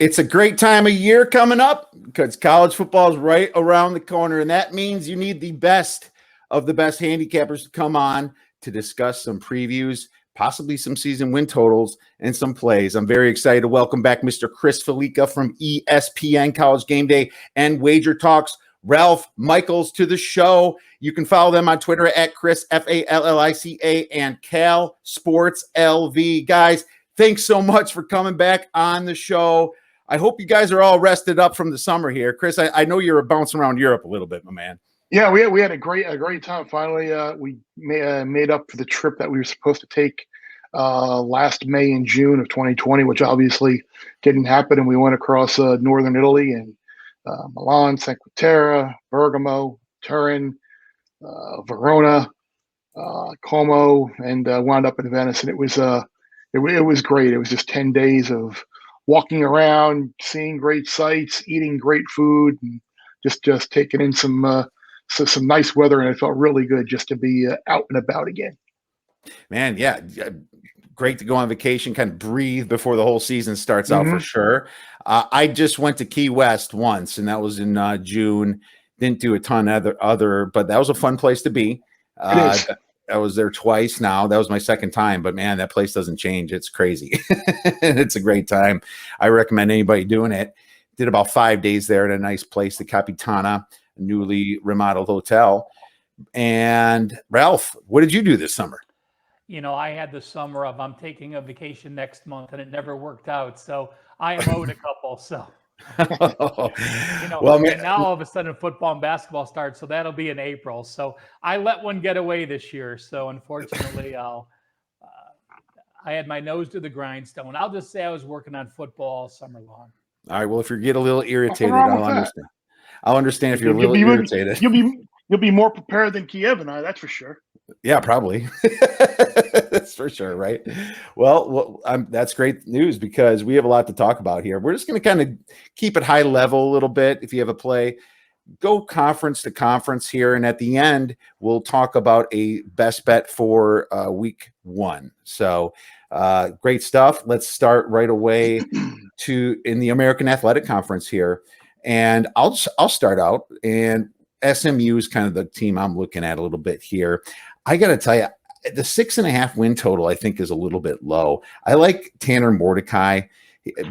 It's a great time of year coming up because college football is right around the corner, and that means you need the best of the best handicappers to come on to discuss some previews, possibly some season win totals, and some plays. I'm very excited to welcome back Mr. Chris Fallica from ESPN College Game Day and Wager Talks, Ralph Michaels, to the show. You can follow them on Twitter at Chris, Fallica, and Cal Sports LV. Guys, thanks so much for coming back on the show. I hope you guys are all rested up from the summer here. Chris, I know you're bouncing around Europe a little bit, my man. Yeah, we had a great time. Finally, we made up for the trip that we were supposed to take last May and June of 2020, which obviously didn't happen. And we went across northern Italy and Milan, Cinque Terre, Bergamo, Turin, Verona, Como, and wound up in Venice. And it was great. It was just 10 days of walking around, seeing great sights, eating great food, and just taking in some nice weather, and it felt really good just to be out and about again. Man, yeah, great to go on vacation, kind of breathe before the whole season starts out for sure. I just went to Key West once, and that was in June. Didn't do a ton other, but that was a fun place to be. It is. I was there twice now. That was my second time, but man, that place doesn't change. It's crazy. It's a great time. I recommend anybody doing it. Did about 5 days there at a nice place, the Capitana, a newly remodeled hotel. And Ralph, what did you do this summer? You know, I had the summer of I'm taking a vacation next month, and it never worked out. So I am owed a couple. So, well, and now all of a sudden football and basketball starts, so that'll be in April. So I let one get away this year. So unfortunately, I had my nose to the grindstone. I'll just say I was working on football all summer long. All right. Well, if you get a little irritated, I'll understand. I'll understand if you're a little irritated. You'll be more prepared than Kiev and I. That's for sure. Yeah, probably. That's for sure, right? Well, that's great news because we have a lot to talk about here. We're just going to kind of keep it high level a little bit. If you have a play, go conference to conference here. And at the end, we'll talk about a best bet for week one. So great stuff. Let's start right away in the American Athletic Conference here. And I'll start out, and SMU is kind of the team I'm looking at a little bit here. I got to tell you, the 6.5 win total, I think, is a little bit low. I like Tanner Mordecai,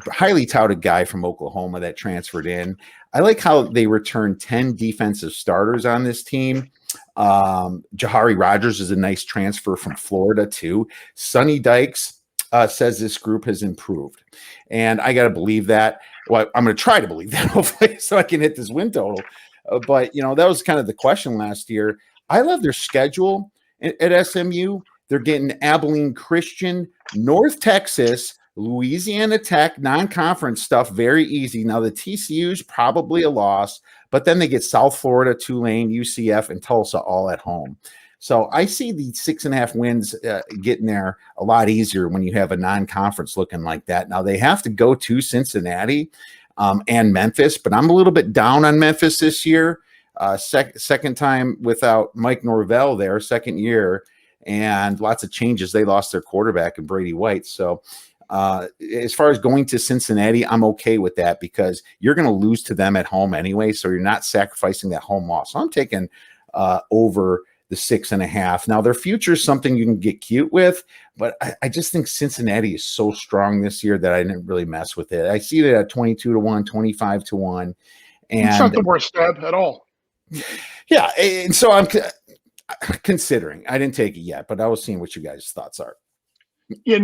highly touted guy from Oklahoma that transferred in. I like how they returned 10 defensive starters on this team. Jahari Rogers is a nice transfer from Florida, too. Sonny Dykes says this group has improved. And I got to believe that. Well, I'm going to try to believe that, hopefully, so I can hit this win total. But, that was kind of the question last year. I love their schedule at SMU. They're getting Abilene Christian, North Texas, Louisiana Tech, non-conference stuff, very easy. Now, the TCU's probably a loss, but then they get South Florida, Tulane, UCF, and Tulsa all at home. So I see the 6.5 wins getting there a lot easier when you have a non-conference looking like that. Now, they have to go to Cincinnati and Memphis, but I'm a little bit down on Memphis this year. Second time without Mike Norvell there, second year, and lots of changes. They lost their quarterback and Brady White. So as far as going to Cincinnati, I'm okay with that because you're going to lose to them at home anyway, so you're not sacrificing that home loss. So I'm taking over the 6.5. Now, their future is something you can get cute with, but I just think Cincinnati is so strong this year that I didn't really mess with it. I see it at 22-1, 25-1. And it's not the worst stab at all. Yeah, and so I'm considering. I didn't take it yet, but I was seeing what you guys' thoughts are. You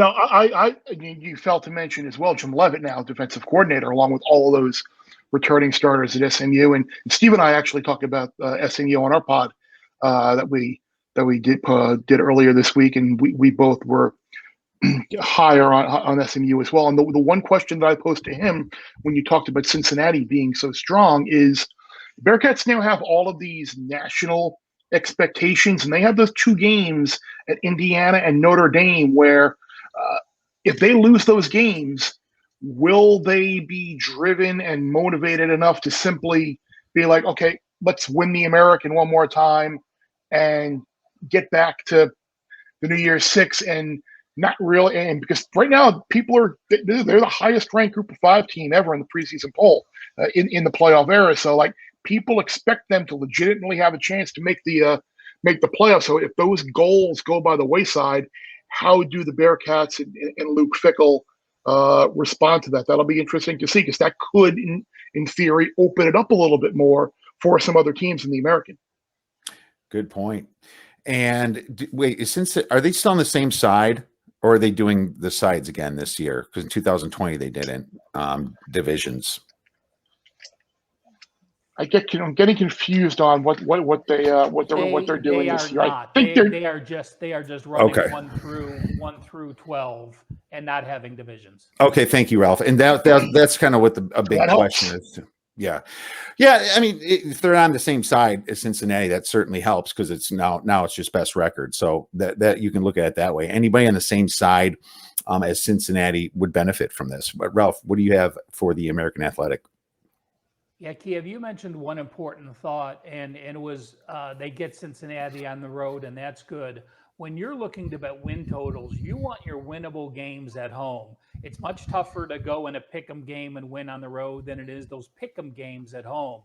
failed to mention as well Jim Leavitt, now defensive coordinator, along with all of those returning starters at SMU. And Steve and I actually talked about SMU on our pod that we did earlier this week, and we both were higher on SMU as well. And the one question that I posed to him when you talked about Cincinnati being so strong is Bearcats now have all of these national expectations, and they have those two games at Indiana and Notre Dame where if they lose those games, will they be driven and motivated enough to simply be like, okay, let's win the American one more time and get back to the New Year's Six and not really, and because right now they're the highest ranked Group of Five team ever in the preseason poll in the playoff era. So like people expect them to legitimately have a chance to make the playoffs. So if those goals go by the wayside, how do the Bearcats and Luke Fickell respond to that? That'll be interesting to see, because that could, in theory, open it up a little bit more for some other teams in the American. Good point. And wait, are they still on the same side, or are they doing the sides again this year? Because in 2020 they didn't divisions. I'm getting confused on what they're doing this year. Not. I think they are just running 1 through 12 and not having divisions. Okay, thank you, Ralph. And that's kind of what a big question is. Yeah. I mean, if they're on the same side as Cincinnati, that certainly helps, because it's now it's just best record. So that you can look at it that way. Anybody on the same side as Cincinnati would benefit from this. But Ralph, what do you have for the American Athletic? Yeah, Kiev, you mentioned one important thought, and it was they get Cincinnati on the road, and that's good. When you're looking to bet win totals, you want your winnable games at home. It's much tougher to go in a pick'em game and win on the road than it is those pick'em games at home.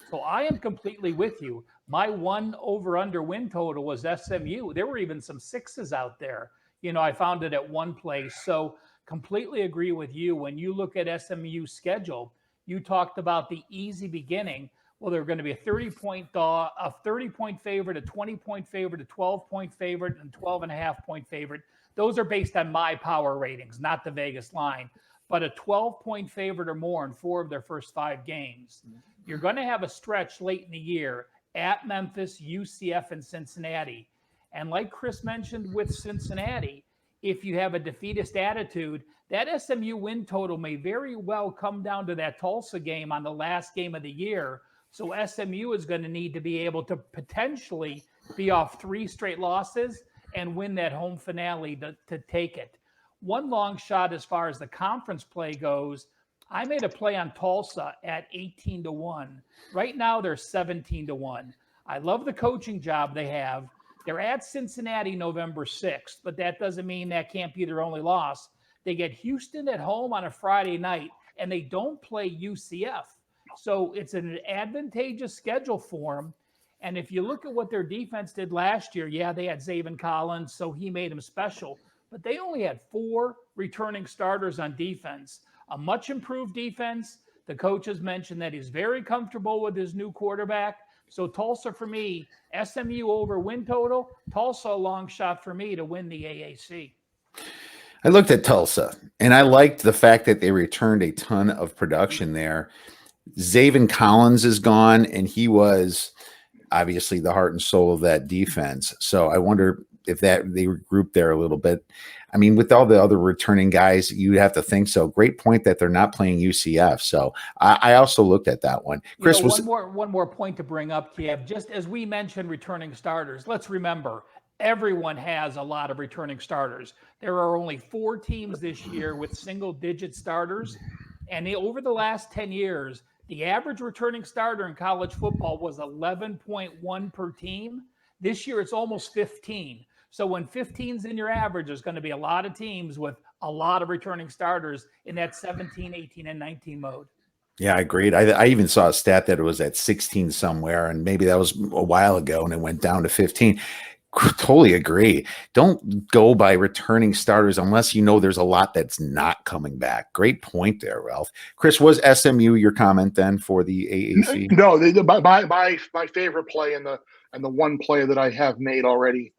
So I am completely with you. My one over-under win total was SMU. There were even some sixes out there. I found it at one place. So completely agree with you. When you look at SMU's schedule, you talked about the easy beginning. Well, they're going to be a 30-point favorite, a 20-point favorite, a 12-point favorite, and 12.5-point favorite. Those are based on my power ratings, not the Vegas line. But a 12-point favorite or more in 4 of their first 5 games. You're going to have a stretch late in the year at Memphis, UCF, and Cincinnati. And like Chris mentioned with Cincinnati, if you have a defeatist attitude, that SMU win total may very well come down to that Tulsa game on the last game of the year. So SMU is going to need to be able to potentially be off 3 straight losses and win that home finale to take it. One long shot as far as the conference play goes, I made a play on Tulsa at 18-1. Right now they're 17-1. I love the coaching job they have. They're at Cincinnati November 6th, but that doesn't mean that can't be their only loss. They get Houston at home on a Friday night, and they don't play UCF. So it's an advantageous schedule for them. And if you look at what their defense did last year, yeah, they had Zaven Collins, so he made them special. But they only had 4 returning starters on defense. A much improved defense. The coaches mentioned that he's very comfortable with his new quarterback. So Tulsa for me, SMU over win total, Tulsa a long shot for me to win the AAC. I looked at Tulsa, and I liked the fact that they returned a ton of production there. Zaven Collins is gone, and he was obviously the heart and soul of that defense. So I wonder if they regrouped there a little bit. I mean, with all the other returning guys, you'd have to think so. Great point that they're not playing UCF. So I also looked at that one. Chris, one more point to bring up, Kiev. Just as we mentioned returning starters, let's remember everyone has a lot of returning starters. There are only 4 teams this year with single-digit starters, and over the last 10 years, the average returning starter in college football was 11.1 per team. This year, it's almost 15. So when 15's in your average, there's going to be a lot of teams with a lot of returning starters in that 17, 18, and 19 mode. Yeah, I agreed. I even saw a stat that it was at 16 somewhere, and maybe that was a while ago, and it went down to 15. Totally agree. Don't go by returning starters unless you know there's a lot that's not coming back. Great point there, Ralph. Chris, was SMU your comment then for the AAC? No, my favorite play and the one play that I have made already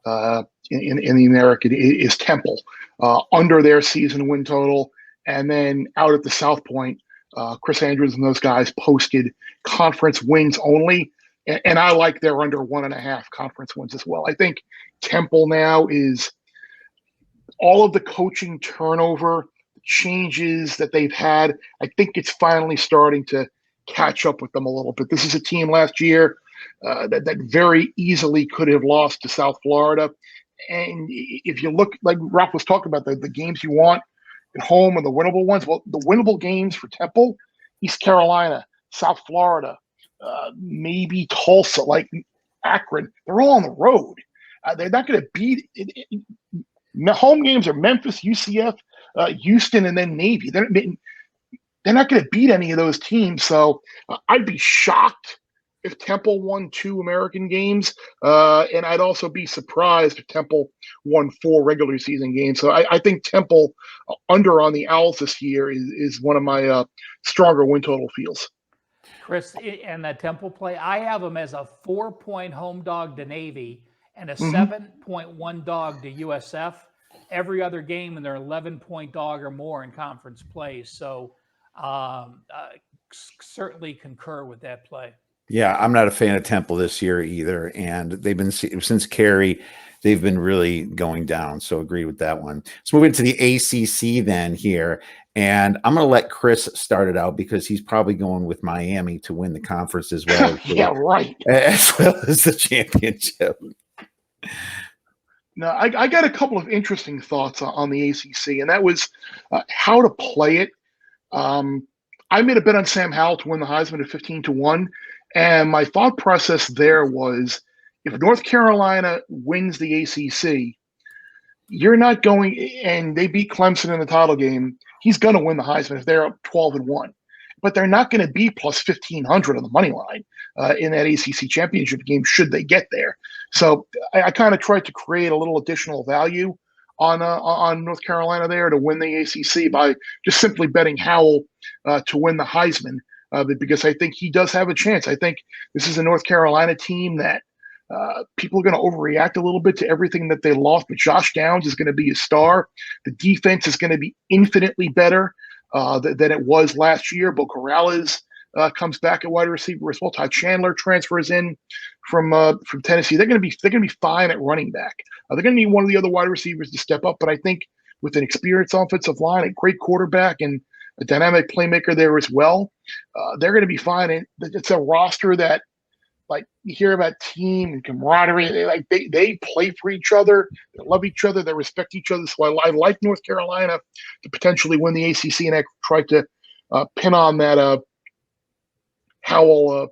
in the American is Temple under their season win total, and then out at the South Point, Chris Andrews and those guys posted conference wins only. And I like their under 1.5 conference wins as well. I think Temple now is all of the coaching turnover, changes that they've had. I think it's finally starting to catch up with them a little bit. This is a team last year that very easily could have lost to South Florida. And if you look, like Ralph was talking about, the games you want at home and the winnable ones, well, the winnable games for Temple, East Carolina, South Florida, maybe Tulsa, like Akron, they're all on the road. They're not going to beat it. home games are Memphis, UCF, Houston, and then Navy. They're not going to beat any of those teams. So I'd be shocked if Temple won 2 American games, and I'd also be surprised if Temple won 4 regular season games. So I think Temple under on the Owls this year is one of my stronger win total feels. Chris, and that Temple play, I have them as a 4-point home dog to Navy and a Mm-hmm. 7.1 dog to USF. Every other game, and they're 11-point dog or more in conference play. So certainly concur with that play. Yeah, I'm not a fan of Temple this year either, and they've been since Carey, they've been really going down. So agree with that one. Let's move into the ACC then here, and I'm going to let Chris start it out because he's probably going with Miami to win the conference as well. Yeah, right. As well as the championship. Now, I got a couple of interesting thoughts on the ACC, and that was how to play it. I made a bet on Sam Howell to win the Heisman at 15-1. And my thought process there was if North Carolina wins the ACC, you're not going, and they beat Clemson in the title game, he's going to win the Heisman if they're up 12-1. But they're not going to be plus 1,500 on the money line in that ACC championship game should they get there. So I kind of tried to create a little additional value on North Carolina there to win the ACC by just simply betting Howell to win the Heisman. Because I think he does have a chance. I think this is a North Carolina team that people are going to overreact a little bit to everything that they lost, but Josh Downs is going to be a star. The defense is going to be infinitely better than it was last year. Bo Corrales comes back at wide receiver as well. Ty Chandler transfers in from Tennessee. They're going to be fine at running back. They're going to need one of the other wide receivers to step up, but I think with an experienced offensive line, a great quarterback, and a dynamic playmaker there as well, they're going to be fine. And it's a roster that, like, you hear about team and camaraderie. They play for each other. They love each other. They respect each other. So I like North Carolina to potentially win the ACC, and I tried to pin on that Howell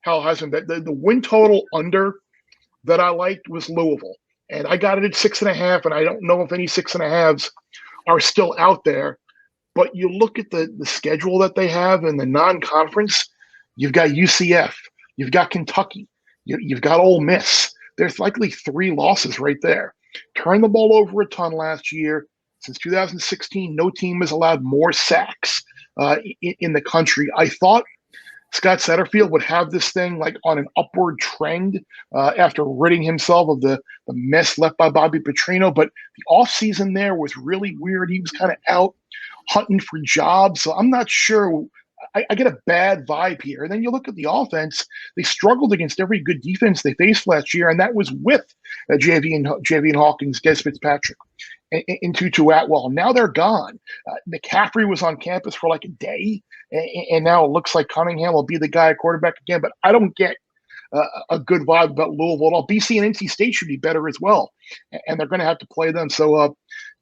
Heisman. The win total under that I liked was Louisville, and I got it at 6.5. And I don't know if any 6.5s are still out there. But you look at the schedule that they have in the non-conference, you've got UCF, you've got Kentucky, you've got Ole Miss. There's likely 3 losses right there. Turned the ball over a ton last year. Since 2016, no team has allowed more sacks in the country. I thought Scott Satterfield would have this thing like on an upward trend after ridding himself of the mess left by Bobby Petrino. But the offseason there was really weird. He was kind of out hunting for jobs. So I'm not sure. I get a bad vibe here. And then you look at the offense, they struggled against every good defense they faced last year, and that was with JV and Hawkins, Des Fitzpatrick, and Tutu Atwell. Now they're gone. McCaffrey was on campus for like a day, and now it looks like Cunningham will be the guy at quarterback again. But I don't get a good vibe about Louisville at all. BC and NC State should be better as well, and they're going to have to play them. So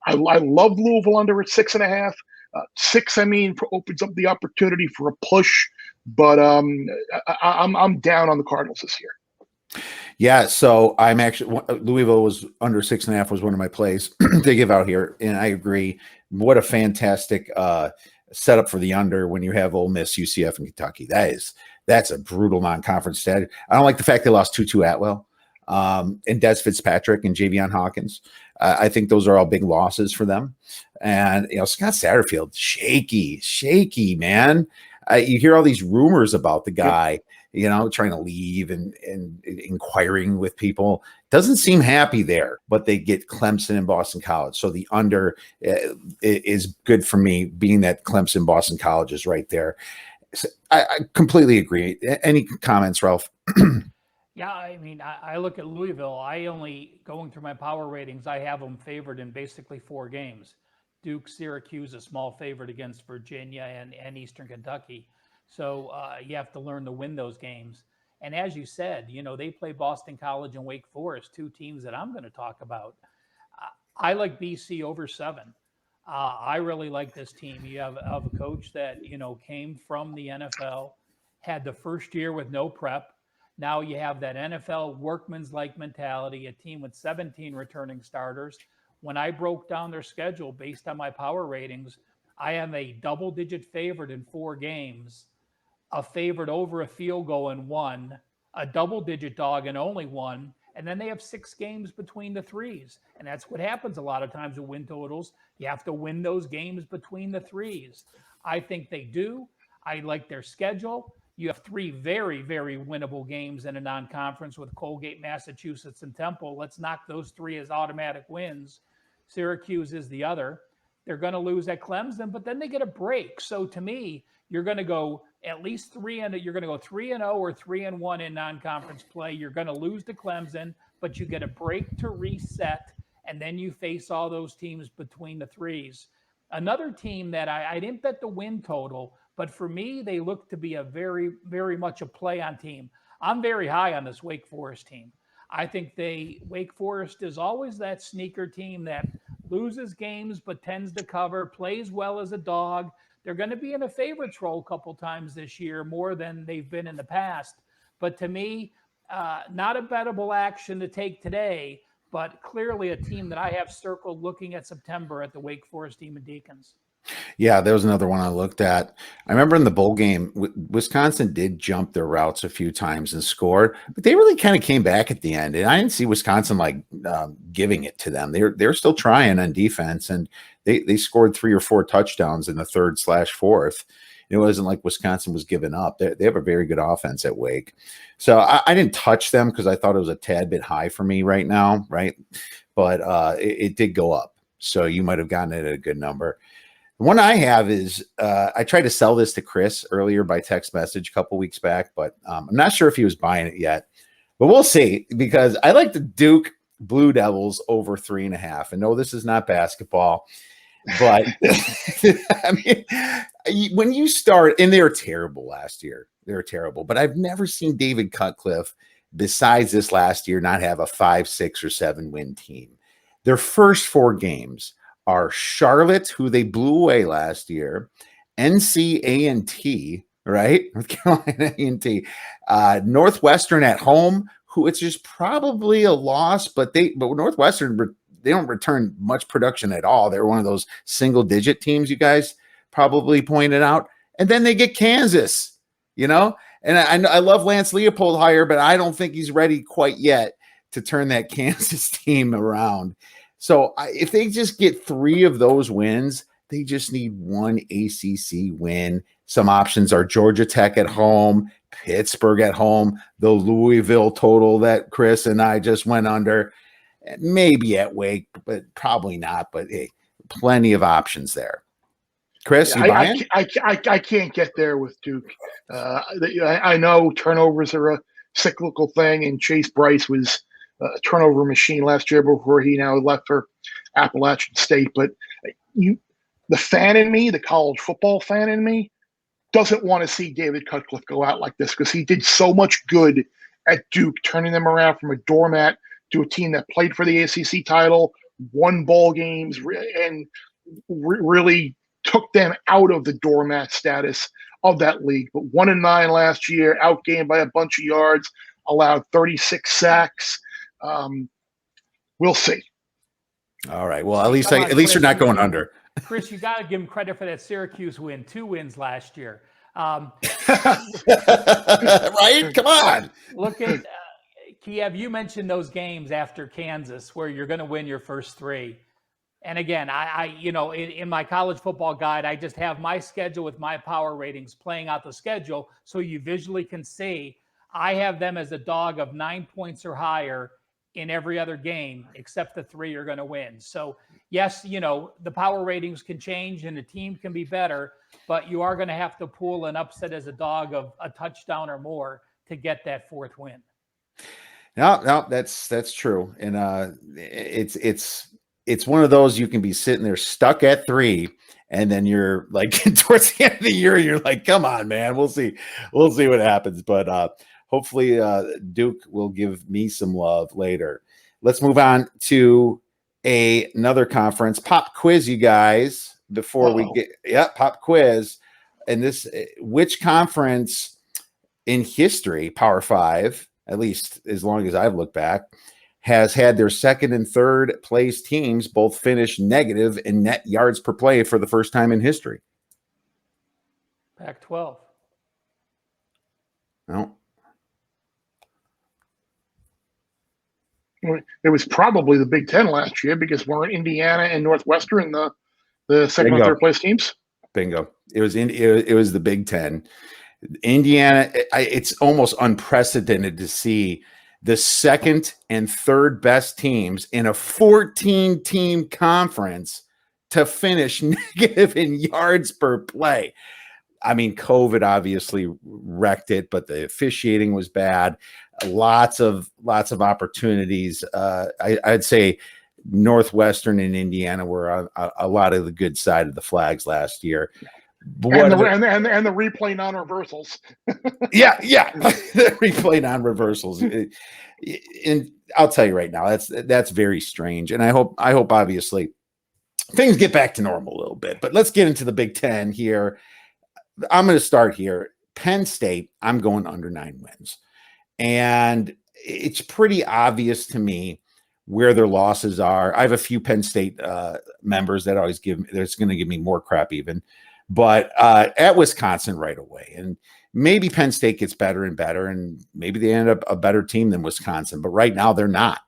I love Louisville under at 6.5. 6, opens up the opportunity for a push, but I'm down on the Cardinals this year. Yeah, so I'm actually Louisville was under 6.5 was one of my plays to give out here, and I agree. What a fantastic setup for the under when you have Ole Miss, UCF, and Kentucky. That's a brutal non-conference stat. I don't like the fact they lost Tutu Atwell and Des Fitzpatrick and Javion Hawkins. I think those are all big losses for them. And, Scott Satterfield, shaky, man. You hear all these rumors about the guy, trying to leave and inquiring with people. Doesn't seem happy there, but they get Clemson and Boston College. So the under is good for me, being that Clemson, Boston College is right there. So I completely agree. Any comments, Ralph? Yeah, I look at Louisville. Going through my power ratings, I have them favored in basically 4 games. Duke, Syracuse, a small favorite against Virginia and Eastern Kentucky. So you have to learn to win those games. And as you said, they play Boston College and Wake Forest, 2 teams that I'm going to talk about. I like BC over 7. I really like this team. You have a coach that, came from the NFL, had the first year with no prep. Now you have that NFL workman's-like mentality, a team with 17 returning starters, When I broke down their schedule based on my power ratings, I am a double-digit favorite in 4 games, a favorite over a field goal in 1, a double-digit dog in only 1, and then they have 6 games between the threes. And that's what happens a lot of times with win totals. You have to win those games between the threes. I think they do. I like their schedule. You have 3 very, very winnable games in a non-conference with Colgate, Massachusetts, and Temple. Let's knock those 3 as automatic wins. Syracuse is the other. They're going to lose at Clemson, but then they get a break. So to me, you're going to go at least 3-0. You're going to go 3-0 or 3-1 in non-conference play. You're going to lose to Clemson, but you get a break to reset, and then you face all those teams between the threes. Another team that I didn't bet the win total, but for me, they look to be a very, very much a play-on team. I'm very high on this Wake Forest team. I think Wake Forest is always that sneaker team that loses games but tends to cover, plays well as a dog. They're going to be in a favorites role a couple times this year, more than they've been in the past. But to me, not a bettable action to take today, but clearly a team that I have circled looking at September at the Wake Forest Demon Deacons. Yeah, there was another one I looked at. I remember in the bowl game, Wisconsin did jump their routes a few times and scored, but they really kind of came back at the end. And I didn't see Wisconsin giving it to them. They're still trying on defense, and they scored 3 or 4 touchdowns in the 3rd/4th. It wasn't like Wisconsin was giving up. They have a very good offense at Wake. So I didn't touch them because I thought it was a tad bit high for me right now, right? But it did go up. So you might have gotten it at a good number. The one I have is I tried to sell this to Chris earlier by text message a couple weeks back, but I'm not sure if he was buying it yet. But we'll see, because I like the Duke Blue Devils over 3.5. And no, this is not basketball, but I mean, when you start, and they were terrible last year. They were terrible, but I've never seen David Cutcliffe, besides this last year, not have a 5, 6, or 7 win team. Their first 4 games are Charlotte, who they blew away last year, NC A&T, right? North Carolina A&T, Northwestern at home, who it's just probably a loss, but Northwestern, they don't return much production at all. They're one of those single-digit teams you guys probably pointed out. And then they get Kansas, And I love Lance Leopold hire, but I don't think he's ready quite yet to turn that Kansas team around. So if they just get 3 of those wins, they just need 1 ACC win. Some options are Georgia Tech at home, Pittsburgh at home, the Louisville total that Chris and I just went under, maybe at Wake, but probably not. But hey, plenty of options there. Chris, you buying? I can't get there with Duke. I know turnovers are a cyclical thing, and Chase Bryce was a turnover machine last year before he now left for Appalachian State. But the fan in me, the college football fan in me, doesn't want to see David Cutcliffe go out like this, because he did so much good at Duke, turning them around from a doormat to a team that played for the ACC title, won ball games, and really took them out of the doormat status of that league. But 1-9 last year, outgained by a bunch of yards, allowed 36 sacks. We'll see. All right. Well, at least you're not going under. Chris, you got to give him credit for that Syracuse win. 2 wins last year. Right? Come on. Look at Kiev. You mentioned those games after Kansas where you're going to win your first 3. And again, in my college football guide, I just have my schedule with my power ratings playing out the schedule, so you visually can see I have them as a dog of 9 points or higher in every other game, except the 3 you're going to win. So yes, the power ratings can change and the team can be better, but you are going to have to pull an upset as a dog of a touchdown or more to get that 4th win. No, that's true. And it's one of those, you can be sitting there stuck at 3, and then you're like towards the end of the year, you're like, come on, man, we'll see what happens. But hopefully Duke will give me some love later. Let's move on to another conference pop quiz, you guys, before we get pop quiz. And this, which conference in history, Power 5, at least as long as I've looked back, has had their second and third place teams both finish negative in net yards per play for the first time in history. Pac-12. No. It was probably the Big Ten last year because weren't Indiana and Northwestern the second Bingo. and third place teams? Bingo. It was the Big Ten. Indiana, it's almost unprecedented to see the second and third best teams in a 14-team conference to finish negative in yards per play. I mean, COVID obviously wrecked it, but the officiating was bad. Lots of opportunities. I'd say Northwestern and Indiana were on a lot of the good side of the flags last year. And the replay non-reversals. yeah, the replay non-reversals. And I'll tell you right now, that's very strange. And I hope obviously things get back to normal a little bit. But let's get into the Big Ten here. I'm going to start here. Penn State, I'm going under 9 wins. And it's pretty obvious to me where their losses are. I have a few Penn State members that always that's going to give me more crap even. But at Wisconsin right away. And maybe Penn State gets better and better, and maybe they end up a better team than Wisconsin. But right now they're not.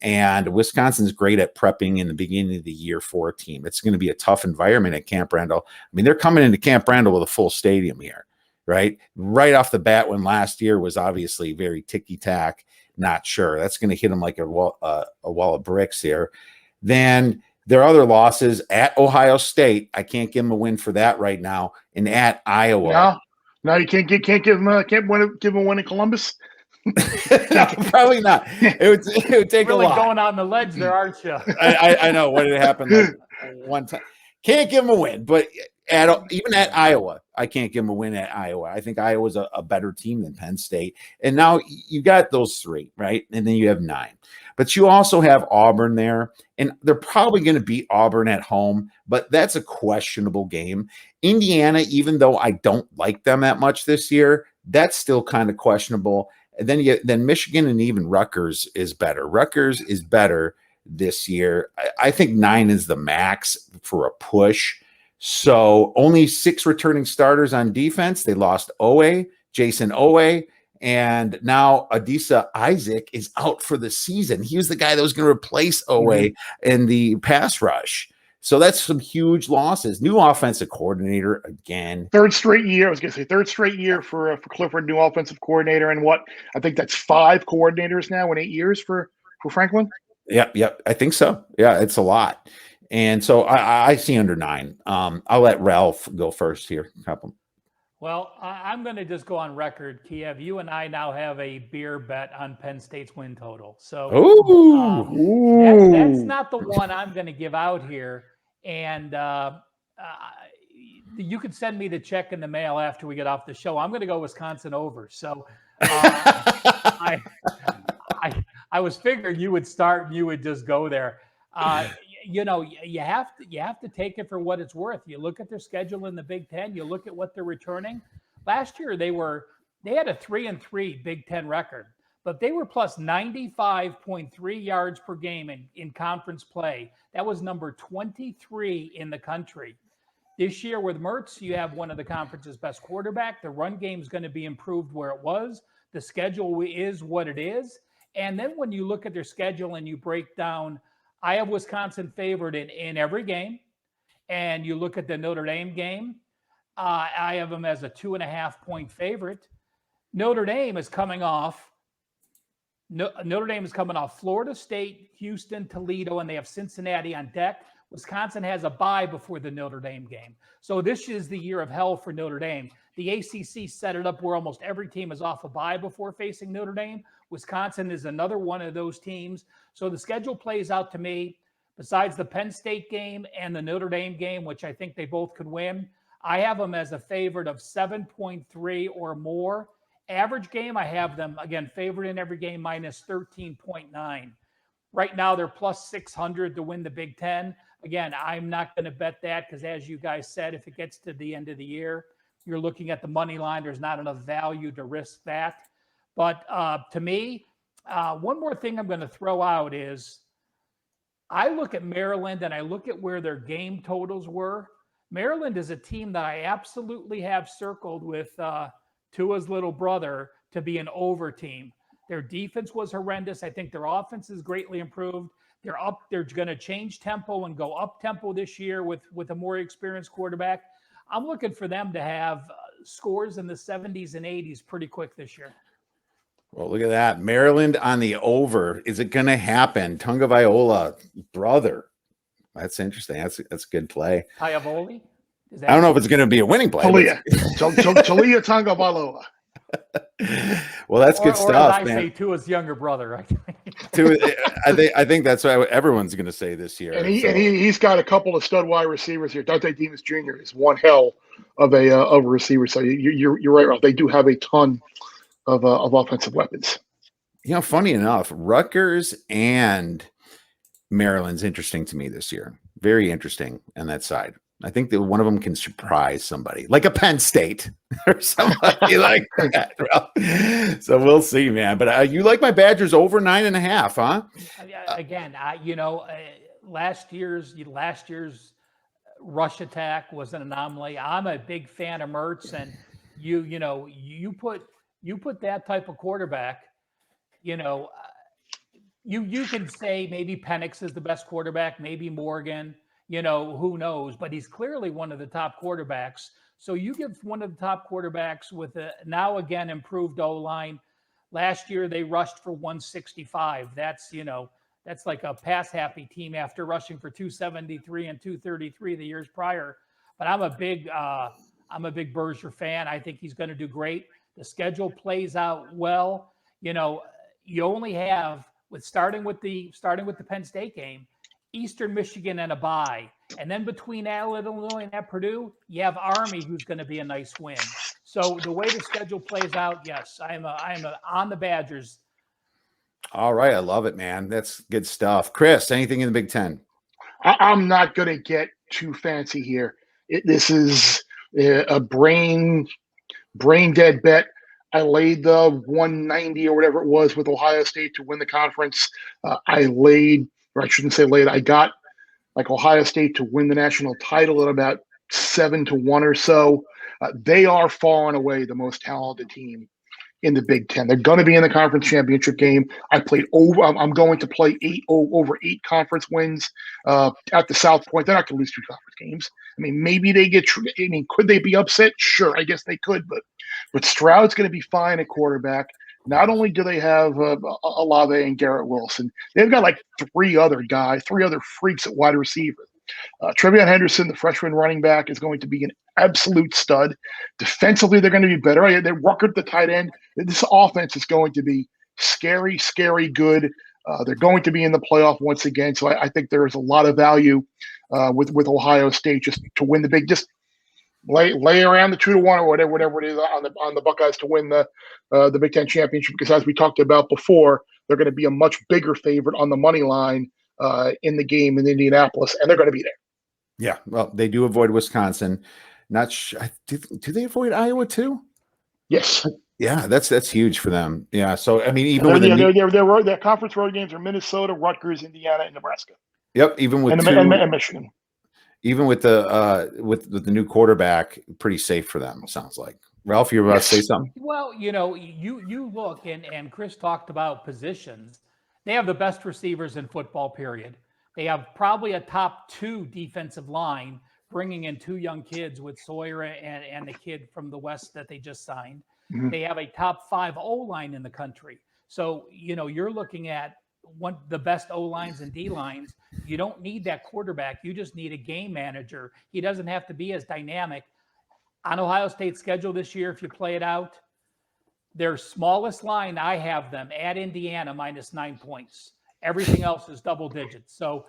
And Wisconsin's great at prepping in the beginning of the year for a team. It's going to be a tough environment at Camp Randall. I mean, they're coming into Camp Randall with a full stadium here, right? Right off the bat, when last year was obviously very ticky-tack, not sure. That's going to hit them like a wall of bricks here. Then their other losses at Ohio State, I can't give them a win for that right now, and at Iowa. No, you can't give them a win in Columbus. No, probably not. It would take really a lot. Going on the ledge there, aren't you? I know what had happened like one time. Can't give them a win, but even at Iowa, I can't give them a win at Iowa. I think Iowa's a better team than Penn State. And now you got those 3, right? And then you have 9. But you also have Auburn there, and they're probably going to beat Auburn at home, but that's a questionable game. Indiana, even though I don't like them that much this year, that's still kind of questionable. And then Michigan and even Rutgers is better. Rutgers is better this year. I think 9 is the max for a push. So only 6 returning starters on defense. They lost Jason Owe, and now Adisa Isaac is out for the season. He was the guy that was going to replace Owe in the pass rush. So that's some huge losses. New offensive coordinator again. Third straight year. I was going to say third straight year for Clifford, new offensive coordinator, and I think that's 5 coordinators now in 8 years for Franklin. Yep. I think so. Yeah, it's a lot. And so I see under 9. I'll let Ralph go first here. Well, I'm going to just go on record, Kiev. You and I now have a beer bet on Penn State's win total. So that's not the one I'm going to give out here. And you could send me the check in the mail after we get off the show. I'm going to go Wisconsin over. So I was figuring you would start and you would just go there. You have to take it for what it's worth. You look at their schedule in the Big Ten. You look at what they're returning. Last year they had a 3-3 Big Ten record, but they were plus 95.3 yards per game in conference play. That was number 23 in the country. This year with Mertz, you have one of the conference's best quarterback. The run game is going to be improved where it was. The schedule is what it is. And then when you look at their schedule and you break down, I have Wisconsin favored in every game. And you look at the Notre Dame game, I have them as a 2.5-point favorite. Notre Dame is coming off Florida State, Houston, Toledo, and they have Cincinnati on deck. Wisconsin has a bye before the Notre Dame game. So this is the year of hell for Notre Dame. The ACC set it up where almost every team is off a bye before facing Notre Dame. Wisconsin is another one of those teams. So the schedule plays out to me, besides the Penn State game and the Notre Dame game, which I think they both could win, I have them as a favorite of 7.3 or more. Average game, I have them, again, favorite in every game, minus 13.9. Right now, they're plus 600 to win the Big Ten. Again, I'm not going to bet that because, as you guys said, if it gets to the end of the year, you're looking at the money line. There's not enough value to risk that. But to me, One more thing I'm going to throw out is I look at Maryland and I look at where their game totals were. Maryland is a team that I absolutely have circled with Tua's little brother to be an over team. Their defense was horrendous. I think their offense is greatly improved. They're going to change tempo and go up tempo this year with a more experienced quarterback. I'm looking for them to have scores in the 70s and 80s pretty quick this year. Well, look at that. Maryland on the over. Is it going to happen? Tunga Viola, brother. That's interesting. That's a good play. Iavoli? I don't know if it's going to be a winning play. Talia Tagovailoa. Well, that's good or stuff, as I man. say, Tua's younger brother. I think that's what everyone's going to say this year. And he's got a couple of stud wide receivers here. Dante Demas Jr. is one hell of a receiver. So you're right, Ralph. They do have a ton of offensive weapons. You know, funny enough, Rutgers and Maryland's interesting to me this year. Very interesting on that side. I think that one of them can surprise somebody, like a Penn State or somebody like that. So we'll see, man. But you like my Badgers over 9.5, huh? Again, last year's rush attack was an anomaly. I'm a big fan of Mertz, and you put that type of quarterback, you can say maybe Penix is the best quarterback, maybe Morgan. Who knows? But he's clearly one of the top quarterbacks. So you give one of the top quarterbacks with a now again improved O-line. Last year they rushed for 165. That's like a pass happy team after rushing for 273 and 233 the years prior. But I'm a big Berger fan. I think he's going to do great. The schedule plays out well. You only have starting with the Penn State game, Eastern Michigan and a bye. And then between Illinois and at Purdue, you have Army, who's going to be a nice win. So the way the schedule plays out, yes, I'm on the Badgers. All right. I love it, man. That's good stuff. Chris, anything in the Big Ten? I'm not going to get too fancy here. This is a brain dead bet. I laid the 190 or whatever it was with Ohio State to win the conference. I got like Ohio State to win the national title at about 7-1 or so. They are far and away the most talented team in the Big Ten. They're going to be in the conference championship game. I'm going to play over 8 conference wins at the South Point. They're not going to lose 2 conference games. I mean, maybe they could they be upset? Sure, I guess they could, but Stroud's going to be fine at quarterback. Not only do they have Olave and Garrett Wilson, they've got like 3 other freaks at wide receiver. Trevion Henderson, the freshman running back, is going to be an absolute stud. Defensively, they're going to be better. They Ruckert, the tight end. This offense is going to be scary, scary good. They're going to be in the playoff once again. So I think there is a lot of value with Ohio State just to win the big. Just lay around the 2-1 or whatever it is on the Buckeyes to win the Big Ten championship, because as we talked about before, they're going to be a much bigger favorite on the money line in the game in Indianapolis, and they're going to be there. Yeah, well, they do avoid Wisconsin. Not sure. Do they avoid Iowa too? Yes. Yeah, that's huge for them. Yeah, so I mean, even their conference road games are Minnesota, Rutgers, Indiana, and Nebraska. Yep, even with and Michigan. Even with the new quarterback, pretty safe for them. Sounds like. Ralph, you're about to say something? Well, you look and Chris talked about positions. They have the best receivers in football, period. They have probably a top 2 defensive line, bringing in 2 young kids with Sawyer and the kid from the West that they just signed. Mm-hmm. They have a top 5 O-line in the country. So, you're looking at the best O-lines and D-lines. You don't need that quarterback. You just need a game manager. He doesn't have to be as dynamic. On Ohio State's schedule this year, if you play it out, their smallest line, I have them at Indiana -9 points. Everything else is double digits. So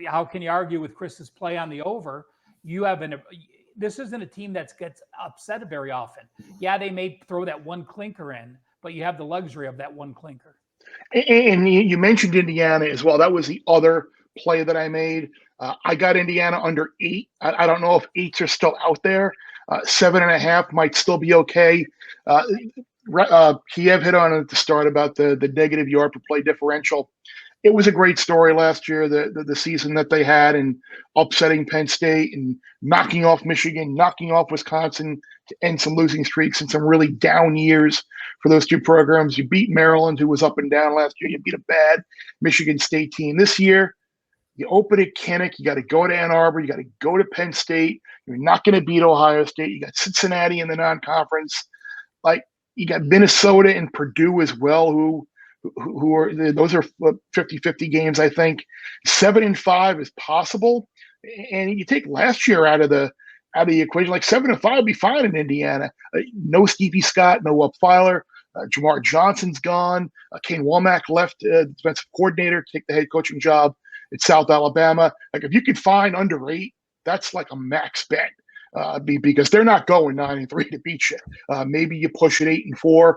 how can you argue with Chris's play on the over? This isn't a team that gets upset very often. Yeah, they may throw that one clinker in, but you have the luxury of that one clinker. And you mentioned Indiana as well. That was the other play that I made. I got Indiana under 8. I don't know if 8s are still out there. 7.5 might still be okay. Kiev hit on it at the start about the negative yard per play differential. It was a great story last year, the season that they had, and upsetting Penn State and knocking off Michigan, knocking off Wisconsin to end some losing streaks and some really down years for those two programs. You beat Maryland, who was up and down last year. You beat a bad Michigan State team. This year, you open at Kinnick. You got to go to Ann Arbor. You got to go to Penn State. You're not going to beat Ohio State. You got Cincinnati in the non-conference. Like, you got Minnesota and Purdue as well, who are, those are 50-50 games, I think. 7-5 is possible. And you take last year out of the equation, like 7-5 would be fine in Indiana. No Stevie Scott, no Upfiler. Jamar Johnson's gone. Kane Womack left, defensive coordinator, to take the head coaching job at South Alabama. Like, if you could find under 8, that's like a max bet. Because they're not going 9-3 to beat you. Maybe you push it 8-4.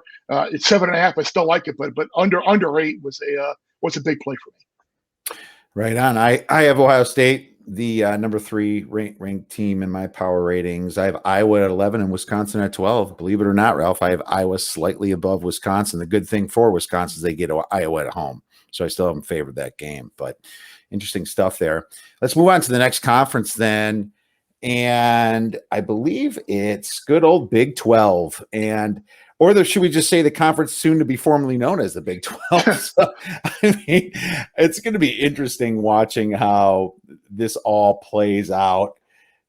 It's 7.5. I still like it, but under 8 was a big play for me. Right on. I have Ohio State, the number 3 ranked team in my power ratings. I have Iowa at 11 and Wisconsin at 12. Believe it or not, Ralph, I have Iowa slightly above Wisconsin. The good thing for Wisconsin is they get Iowa at home, so I still haven't favored that game. But interesting stuff there. Let's move on to the next conference then. And I believe it's good old Big 12, or should we just say the conference soon to be formally known as the Big 12? So, I mean, it's going to be interesting watching how this all plays out.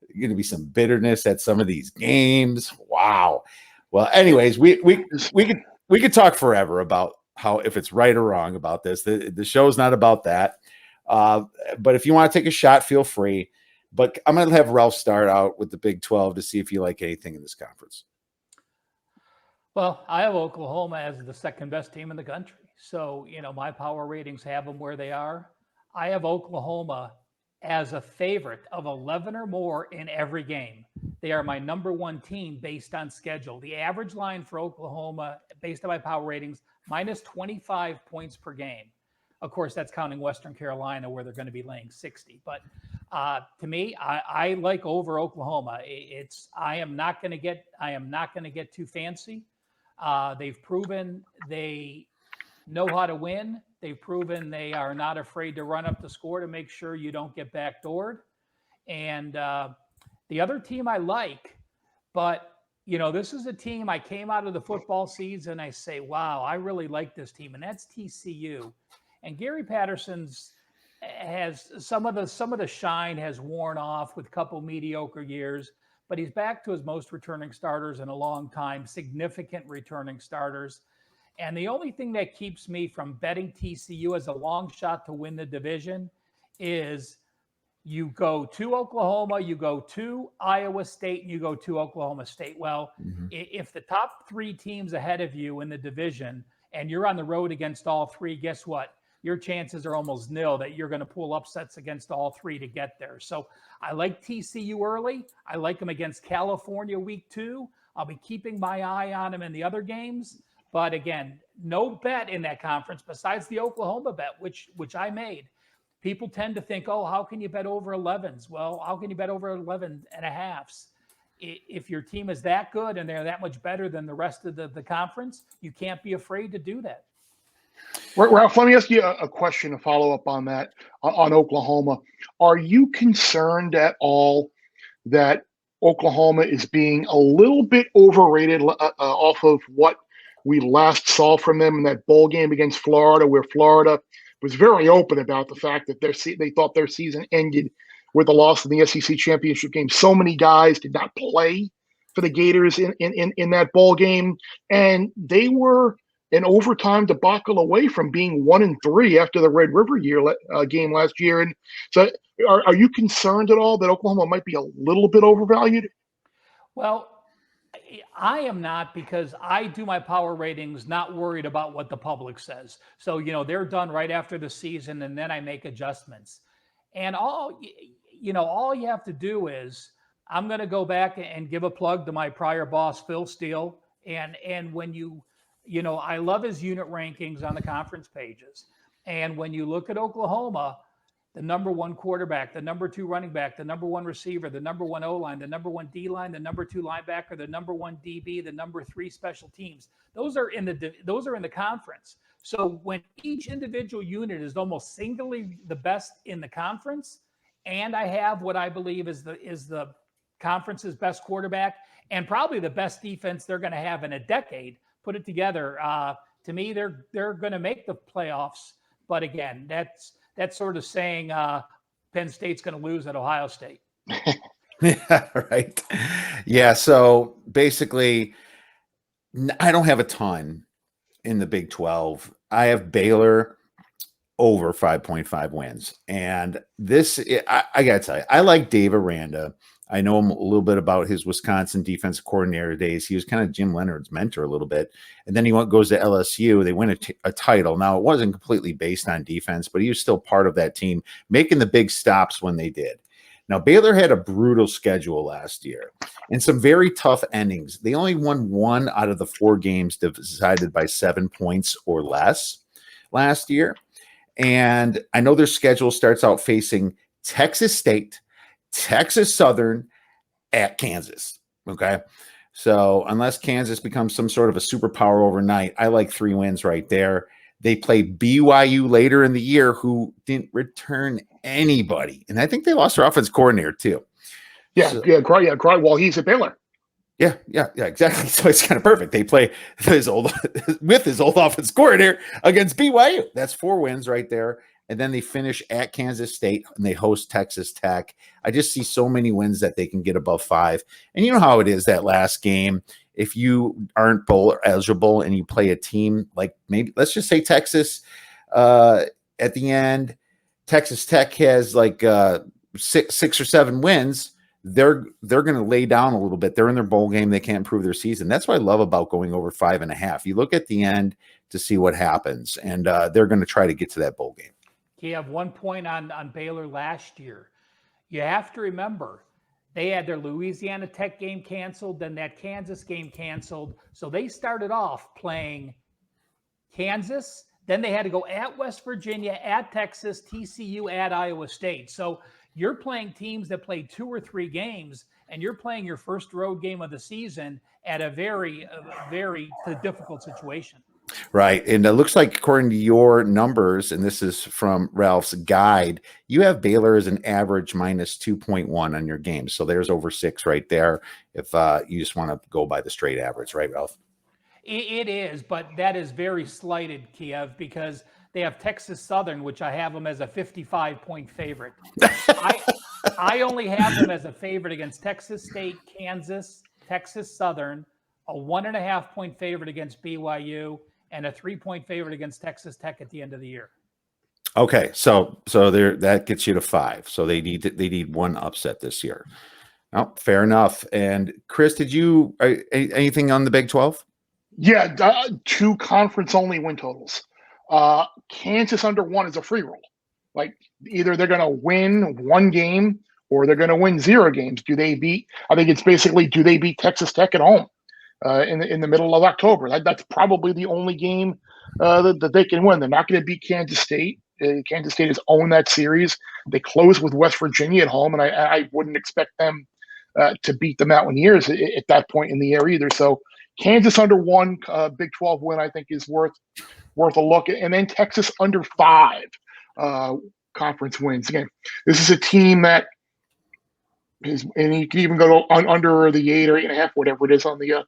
There's going to be some bitterness at some of these games. Wow. Well, anyways, we could talk forever about how, if it's right or wrong about this. The show's not about that. But if you want to take a shot, feel free. But I'm going to have Ralph start out with the Big 12 to see if you like anything in this conference. Well, I have Oklahoma as the second best team in the country. So, my power ratings have them where they are. I have Oklahoma as a favorite of 11 or more in every game. They are my number 1 team based on schedule. The average line for Oklahoma, based on my power ratings, minus 25 points per game. Of course, that's counting Western Carolina, where they're going to be laying 60. But to me, I like over Oklahoma. I am not going to get too fancy. They've proven they know how to win. They've proven they are not afraid to run up the score to make sure you don't get backdoored. And the other team I like, but this is a team I came out of the football season. I say, wow, I really like this team, and that's TCU. And Gary Patterson's has some of the shine has worn off with a couple mediocre years, but he's back to his most returning starters in a long time, significant returning starters. And the only thing that keeps me from betting TCU as a long shot to win the division is you go to Oklahoma, you go to Iowa State, and you go to Oklahoma State. Well, if the top 3 teams ahead of you in the division and you're on the road against all 3, guess what? Your chances are almost nil that you're going to pull upsets against all 3 to get there. So I like TCU early. I like them against California week 2. I'll be keeping my eye on them in the other games. But again, no bet in that conference besides the Oklahoma bet, which I made. People tend to think, oh, how can you bet over 11s? Well, how can you bet over 11.5s? If your team is that good and they're that much better than the rest of the conference, you can't be afraid to do that. Ralph, let me ask you a question to follow up on that, on Oklahoma. Are you concerned at all that Oklahoma is being a little bit overrated off of what we last saw from them in that bowl game against Florida, where Florida was very open about the fact that they thought their season ended with the loss in the SEC championship game? So many guys did not play for the Gators in that bowl game, and they were an overtime debacle away from being 1-3 after the Red River game last year. And so, are you concerned at all that Oklahoma might be a little bit overvalued? Well, I am not, because I do my power ratings not worried about what the public says. So, they're done right after the season, and then I make adjustments. And all you have to do is, I'm going to go back and give a plug to my prior boss, Phil Steele. And when I love his unit rankings on the conference pages. And when you look at Oklahoma, the number one quarterback, the number two running back, the number one receiver, the number one O-line, the number one D-line, the number two linebacker, the number one DB, the number three special teams. Those are in the conference. So when each individual unit is almost singularly the best in the conference, and I have what I believe is the conference's best quarterback and probably the best defense they're going to have in a decade, put it together. To me, they're going to make the playoffs. But again, that's sort of saying Penn State's going to lose at Ohio State. Yeah, right. Yeah, so basically, I don't have a ton in the Big 12. I have Baylor over 5.5 wins. And this, I got to tell you, I like Dave Aranda. I know him a little bit about his Wisconsin defensive coordinator days. He was kind of Jim Leonard's mentor a little bit. And then he goes to LSU. They win a title. Now, it wasn't completely based on defense, but he was still part of that team, making the big stops when they did. Now, Baylor had a brutal schedule last year and some very tough endings. They only won 1 out of the 4 games decided by 7 points or less last year. And I know their schedule starts out facing Texas State, Texas Southern, at Kansas. Okay. So unless Kansas becomes some sort of a superpower overnight, I like 3 wins right there. They play BYU later in the year, who didn't return anybody. And I think they lost their offense coordinator too. Cry. Well, he's at Baylor. Yeah, exactly. So it's kind of perfect. They play his old offense coordinator against BYU. That's 4 wins right there. And then they finish at Kansas State and they host Texas Tech. I just see so many wins that they can get above 5. And you know how it is that last game. If you aren't bowl eligible and you play a team like maybe let's just say Texas at the end, Texas Tech has like 6 or 7 wins. They're going to lay down a little bit. They're in their bowl game. They can't improve their season. That's what I love about going over 5.5. You look at the end to see what happens, and they're going to try to get to that bowl game. You have 1 point on Baylor last year. You have to remember they had their Louisiana Tech game canceled, then that Kansas game canceled. So they started off playing Kansas, then they had to go at West Virginia, at Texas, TCU, at Iowa State. So you're playing teams that played 2 or 3 games, and you're playing your first road game of the season at a very difficult situation. Right. And it looks like according to your numbers, and this is from Ralph's guide, you have Baylor as an average minus 2.1 on your game. So there's over 6 right there if you just want to go by the straight average, right, Ralph? It is, but that is very slighted, Kiev, because they have Texas Southern, which I have them as a 55-point favorite. I only have them as a favorite against Texas State, Kansas, Texas Southern, a 1.5-point favorite against BYU, and a 3-point favorite against Texas Tech at the end of the year. Okay, so there that gets you to 5. So they need 1 upset this year. Oh, fair enough. And Chris, did you anything on the Big 12? Yeah, 2 conference only win totals. Kansas under 1 is a free roll. Like either they're going to win 1 game or they're going to win 0 games. I think it's basically, do they beat Texas Tech at home in the middle of October? That's probably the only game that they can win. They're not going to beat Kansas State. Kansas State has owned that series. They close with West Virginia at home, and I wouldn't expect them to beat the Mountaineers at that point in the year either. So Kansas under 1 Big 12 win, I think, is worth a look. And then Texas under 5 conference wins. Again, this is a team that is, and you can even go under the 8 or 8.5, whatever it is on the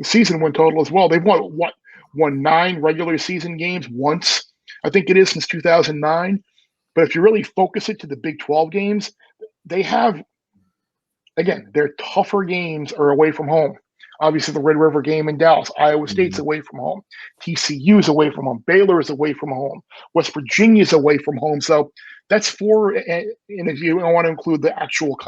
season win total as well. They've won 9 regular season games once, I think it is, since 2009. But if you really focus it to the Big 12 games, they have, again, their tougher games are away from home. Obviously, the Red River game in Dallas. Iowa State's away from home. TCU is away from home. Baylor is away from home. West Virginia is away from home. So that's 4. And if you don't want to include the actual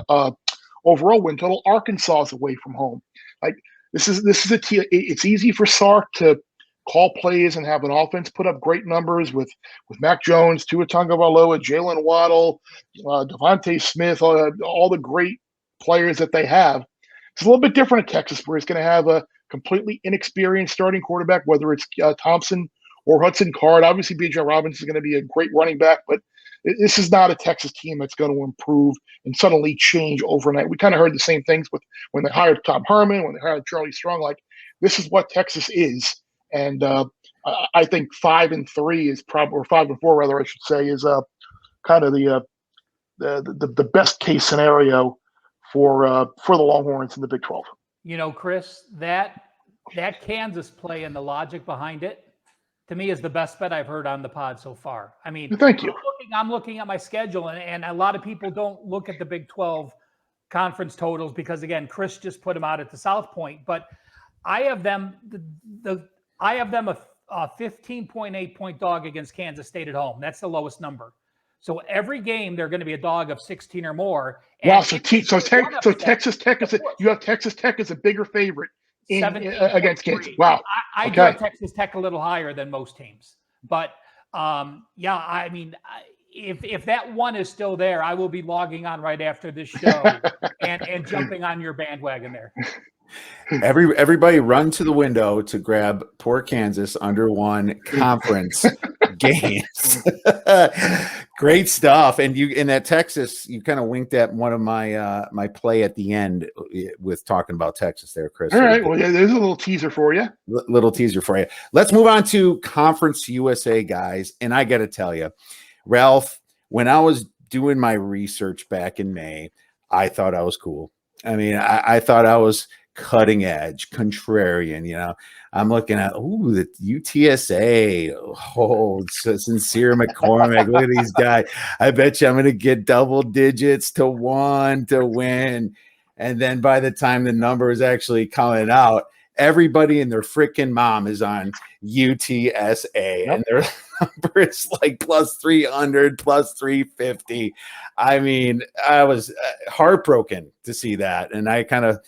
overall win total, Arkansas is away from home. Like this is a team. It's easy for Sark to call plays and have an offense put up great numbers with Mac Jones, Tua Tagovailoa, Jalen Waddle, Devontae Smith, all the great players that they have. It's a little bit different at Texas, where it's going to have a completely inexperienced starting quarterback, whether it's Thompson or Hudson Card. Obviously, B.J. Robbins is going to be a great running back, but this is not a Texas team that's going to improve and suddenly change overnight. We kind of heard the same things with when they hired Tom Herman, when they hired Charlie Strong. Like, this is what Texas is, and I think 5-3 is probably, or 5-4 rather, I should say, is kind of the best case scenario for the Longhorns in the Big 12. Chris, that Kansas play and the logic behind it, to me, is the best bet I've heard on the pod so far. I mean, thank you. I'm looking at my schedule, and a lot of people don't look at the Big 12 conference totals because, again, Chris just put them out at the South Point. But I have them a 15.8 point dog against Kansas State at home. That's the lowest number. So every game they're going to be a dog of 16 or more. Wow! So Texas Tech you have Texas Tech as a bigger favorite against Kansas. Wow! I do have Texas Tech a little higher than most teams, but yeah, I mean, if that one is still there, I will be logging on right after this show and jumping on your bandwagon there. Everybody run to the window to grab poor Kansas under one conference games. Great stuff. And you in that Texas, you kind of winked at one of my play at the end with talking about Texas there, Chris. All right. Well, yeah, there's a little teaser for you. Little teaser for you. Let's move on to Conference USA, guys. And I got to tell you, Ralph, when I was doing my research back in May, I thought I was cool. I mean, I thought I was cutting edge, contrarian. I'm looking at the UTSA. Sincere McCormick. Look at these guys. I bet you I'm going to get double digits to 1 to win. And then by the time the number is actually coming out, everybody and their freaking mom is on UTSA, and their number is like plus 300, plus 350. I mean, I was heartbroken to see that, and I kind of,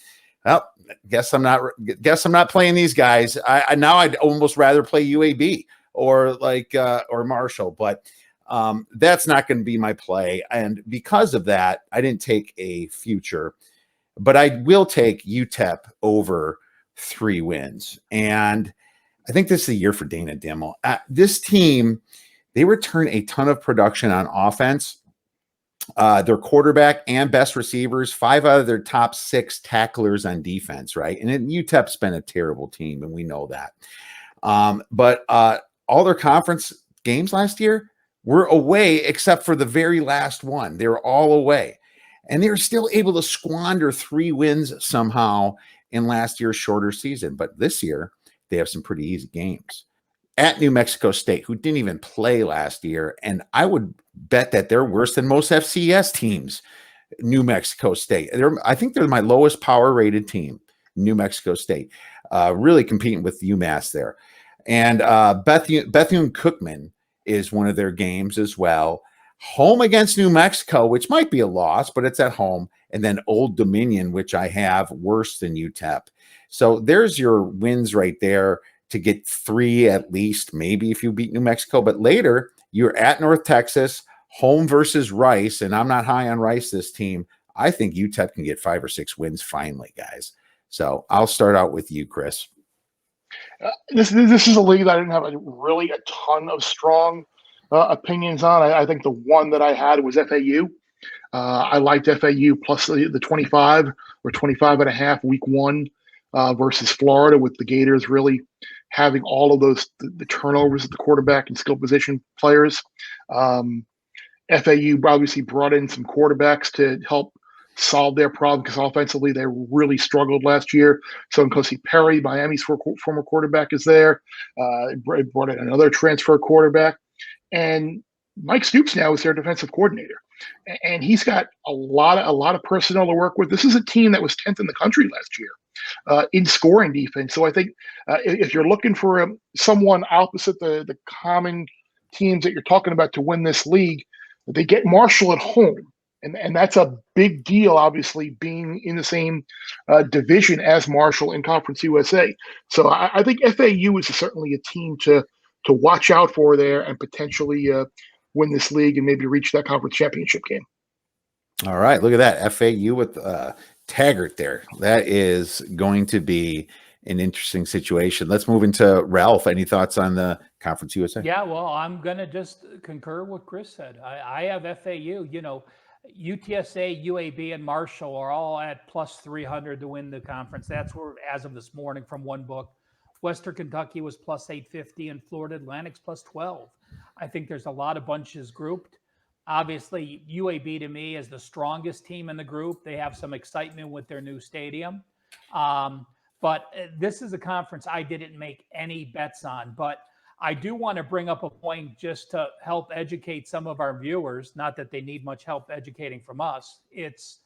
guess I'm not playing these guys. Now I'd almost rather play UAB or or Marshall, but that's not going to be my play. And because of that, I didn't take a future, but I will take UTEP over 3 wins. And I think this is the year for Dana Dimmel. This team, they return a ton of production on offense. Their quarterback and best receivers, 5 out of their top 6 tacklers on defense, right? And UTEP's been a terrible team, and we know that. But all their conference games last year were away, except for the very last one. They were all away. And they were still able to squander 3 wins somehow in last year's shorter season. But this year, they have some pretty easy games. At New Mexico State, who didn't even play last year. And I would bet that they're worse than most FCS teams. New Mexico State. I think they're my lowest power rated team, New Mexico State. Really competing with UMass there. And Bethune-Cookman is one of their games as well. Home against New Mexico, which might be a loss, but it's at home. And then Old Dominion, which I have worse than UTEP. So there's your wins right there to get 3 at least, maybe if you beat New Mexico. But later, you're at North Texas, home versus Rice, and I'm not high on Rice this team. I think UTEP can get 5 or 6 wins finally, guys. So I'll start out with you, Chris. This is a league that I didn't have really a ton of strong opinions on. I think the one that I had was FAU. I liked FAU plus the 25 or 25.5 week 1 versus Florida, with the Gators really having all of those the turnovers at the quarterback and skill position players. FAU obviously brought in some quarterbacks to help solve their problem because offensively they really struggled last year. So Nkosi Perry, Miami's former quarterback, is there. Brought in another transfer quarterback, and Mike Stoops now is their defensive coordinator, and he's got a lot of personnel to work with. This is a team that was 10th in the country last year in scoring defense. So I think if you're looking for someone opposite the common teams that you're talking about to win this league, they get Marshall at home. And that's a big deal, obviously, being in the same division as Marshall in Conference USA. So I think FAU is certainly a team to watch out for there and potentially win this league and maybe reach that conference championship game. All right, look at that. FAU with Taggart there. That is going to be an interesting situation. Let's move into Ralph. Any thoughts on the Conference USA? Yeah, well, I'm going to just concur with Chris said. I have FAU, UTSA, UAB, and Marshall are all at plus 300 to win the conference. That's where, as of this morning from one book, Western Kentucky was plus 850 and Florida Atlantic's plus 12. I think there's a lot of bunches grouped. Obviously, UAB to me is the strongest team in the group. They have some excitement with their new stadium. But this is a conference I didn't make any bets on. But I do want to bring up a point just to help educate some of our viewers, not that they need much help educating from us. It's,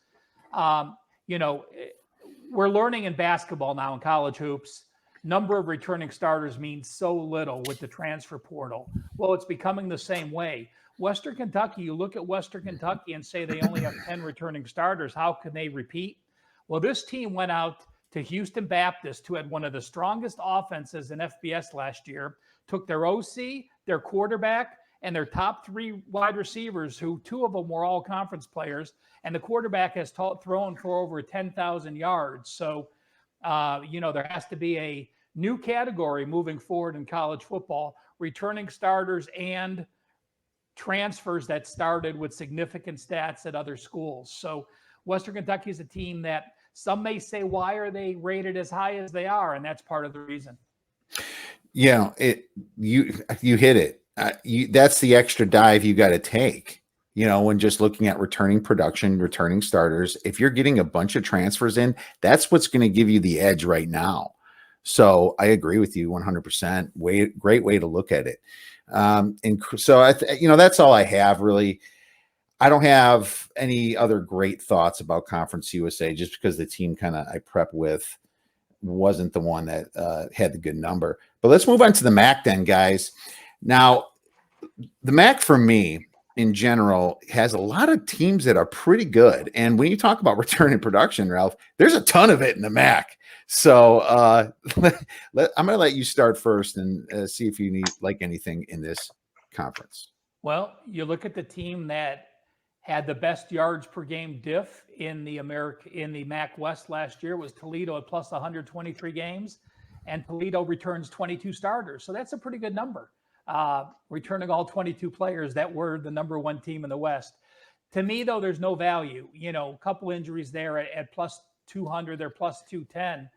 we're learning in basketball now in college hoops, number of returning starters means so little with the transfer portal. Well, it's becoming the same way. Western Kentucky, you look at Western Kentucky and say they only have 10 returning starters. How can they repeat? Well, this team went out to Houston Baptist, who had one of the strongest offenses in FBS last year, took their OC, their quarterback, and their top 3 wide receivers, who 2 of them were all conference players, and the quarterback has thrown for over 10,000 yards. So, there has to be a new category moving forward in college football, returning starters and transfers that started with significant stats at other schools. So Western Kentucky is a team that some may say, why are they rated as high as they are? And that's part of the reason. Yeah, you hit it. That's the extra dive you got to take, when just looking at returning production, returning starters. If you're getting a bunch of transfers in, that's what's going to give you the edge right now. So I agree with you 100%. Great way to look at it. And so that's all I have really. I don't have any other great thoughts about Conference USA just because the team I prep with wasn't the one that had the good number. But let's move on to the MAC then, guys. Now, the MAC for me in general has a lot of teams that are pretty good. And when you talk about return and production, Ralph, there's a ton of it in the MAC. So I'm going to let you start first and see if you need anything in this conference. Well, you look at the team that had the best yards per game diff in the MAC West last year was Toledo at plus 123 games, and Toledo returns 22 starters. So that's a pretty good number. Returning all 22 players that were the number 1 team in the West. To me, though, there's no value. A couple injuries there at plus 200, they're plus 210.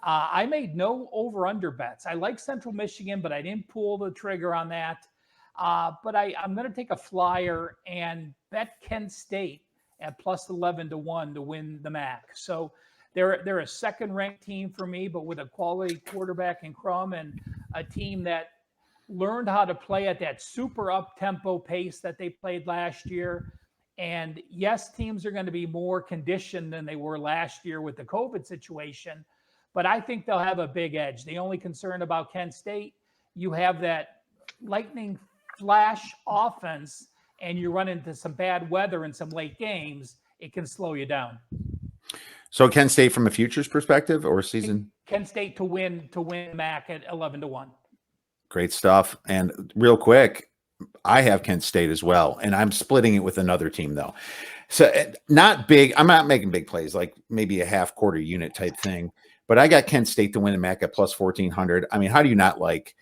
I made no over-under bets. I like Central Michigan, but I didn't pull the trigger on that. But I'm going to take a flyer and bet Kent State at plus 11 to 1 to win the MAC. So they're a second-ranked team for me, but with a quality quarterback in Crum and a team that learned how to play at that super up-tempo pace that they played last year. And yes, teams are going to be more conditioned than they were last year with the COVID situation, but I think they'll have a big edge. The only concern about Kent State, you have that lightning flash offense and you run into some bad weather in some late games, it can slow you down. So Kent State from a futures perspective or season? Kent State to win MAC at 11 to 1. Great stuff. And real quick, I have Kent State as well, and I'm splitting it with another team though. So not big. I'm not making big plays, like maybe a half quarter unit type thing, but I got Kent State to win the MAC at plus 1,400. I mean, how do you not like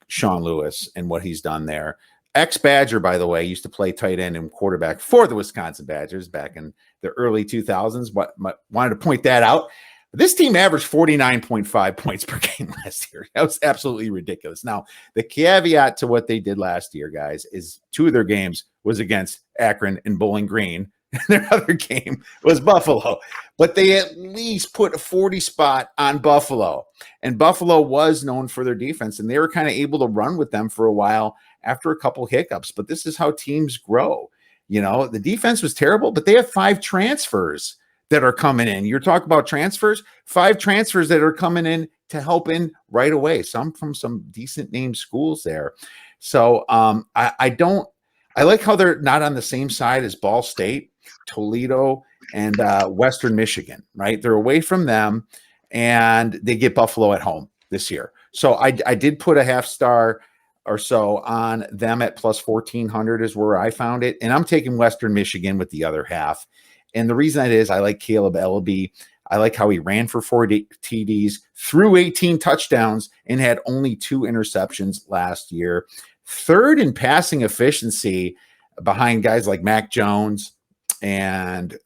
Sean Lewis and what he's done there? Ex-Badger, by the way, used to play tight end and quarterback for the Wisconsin Badgers back in the early 2000s. But wanted to point that out. This team averaged 49.5 points per game last year. That was absolutely ridiculous. Now, the caveat to what they did last year, guys, is 2 of their games was against Akron and Bowling Green. And their other game was Buffalo. But they at least put a 40 spot on Buffalo. And Buffalo was known for their defense, and they were kind of able to run with them for a while after a couple hiccups. But this is how teams grow. The defense was terrible, but they have 5 transfers that are coming in. You're talking about transfers, 5 transfers that are coming in to help in right away. Some from some decent named schools there. So I like how they're not on the same side as Ball State, Toledo, and Western Michigan, right? They're away from them, and they get Buffalo at home this year. So I did put a half star or so on them at plus 1,400 is where I found it. And I'm taking Western Michigan with the other half. And the reason that is I like Caleb Ellaby. I like how he ran for 4 TDs, threw 18 touchdowns, and had only 2 interceptions last year. Third in passing efficiency behind guys like Mac Jones, and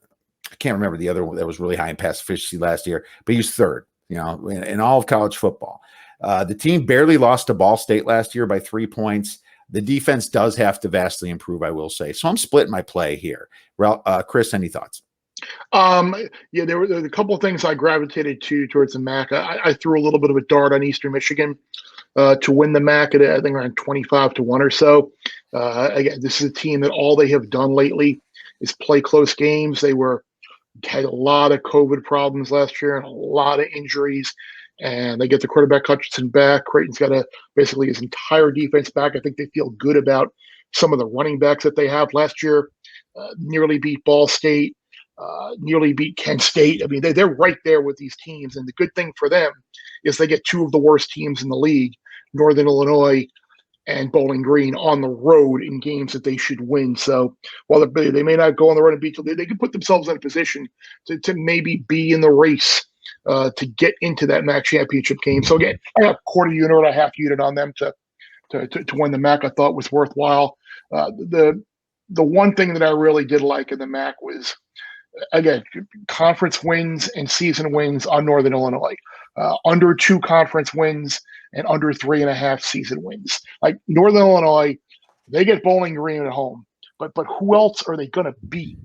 I can't remember the other one that was really high in pass efficiency last year, but he was third, in all of college football. The team barely lost to Ball State last year by 3 points. The defense does have to vastly improve, I will say. So I'm splitting my play here. Well, Chris, any thoughts? Yeah, there were a couple of things I gravitated towards the MAC. I threw a little bit of a dart on Eastern Michigan to win the MAC at, I think, around 25-1 or so. Again, this is a team that all they have done lately is play close games. They had a lot of COVID problems last year and a lot of injuries, and they get the quarterback Hutchinson back. Creighton's got basically his entire defense back. I think they feel good about some of the running backs that they have. Last year, nearly beat Ball State, nearly beat Kent State. I mean, they're right there with these teams, and the good thing for them is they get 2 of the worst teams in the league, Northern Illinois and Bowling Green, on the road in games that they should win. So while they may not go on the road and beat, they can put themselves in a position to maybe be in the race to get into that MAC championship game. So again, I have a quarter unit or a half unit on them to win the MAC. I thought was worthwhile. The one thing that I really did like in the MAC was, again, conference wins and season wins on Northern Illinois. Under 2 conference wins and under 3.5 season wins. Like Northern Illinois, they get Bowling Green at home, but who else are they going to beat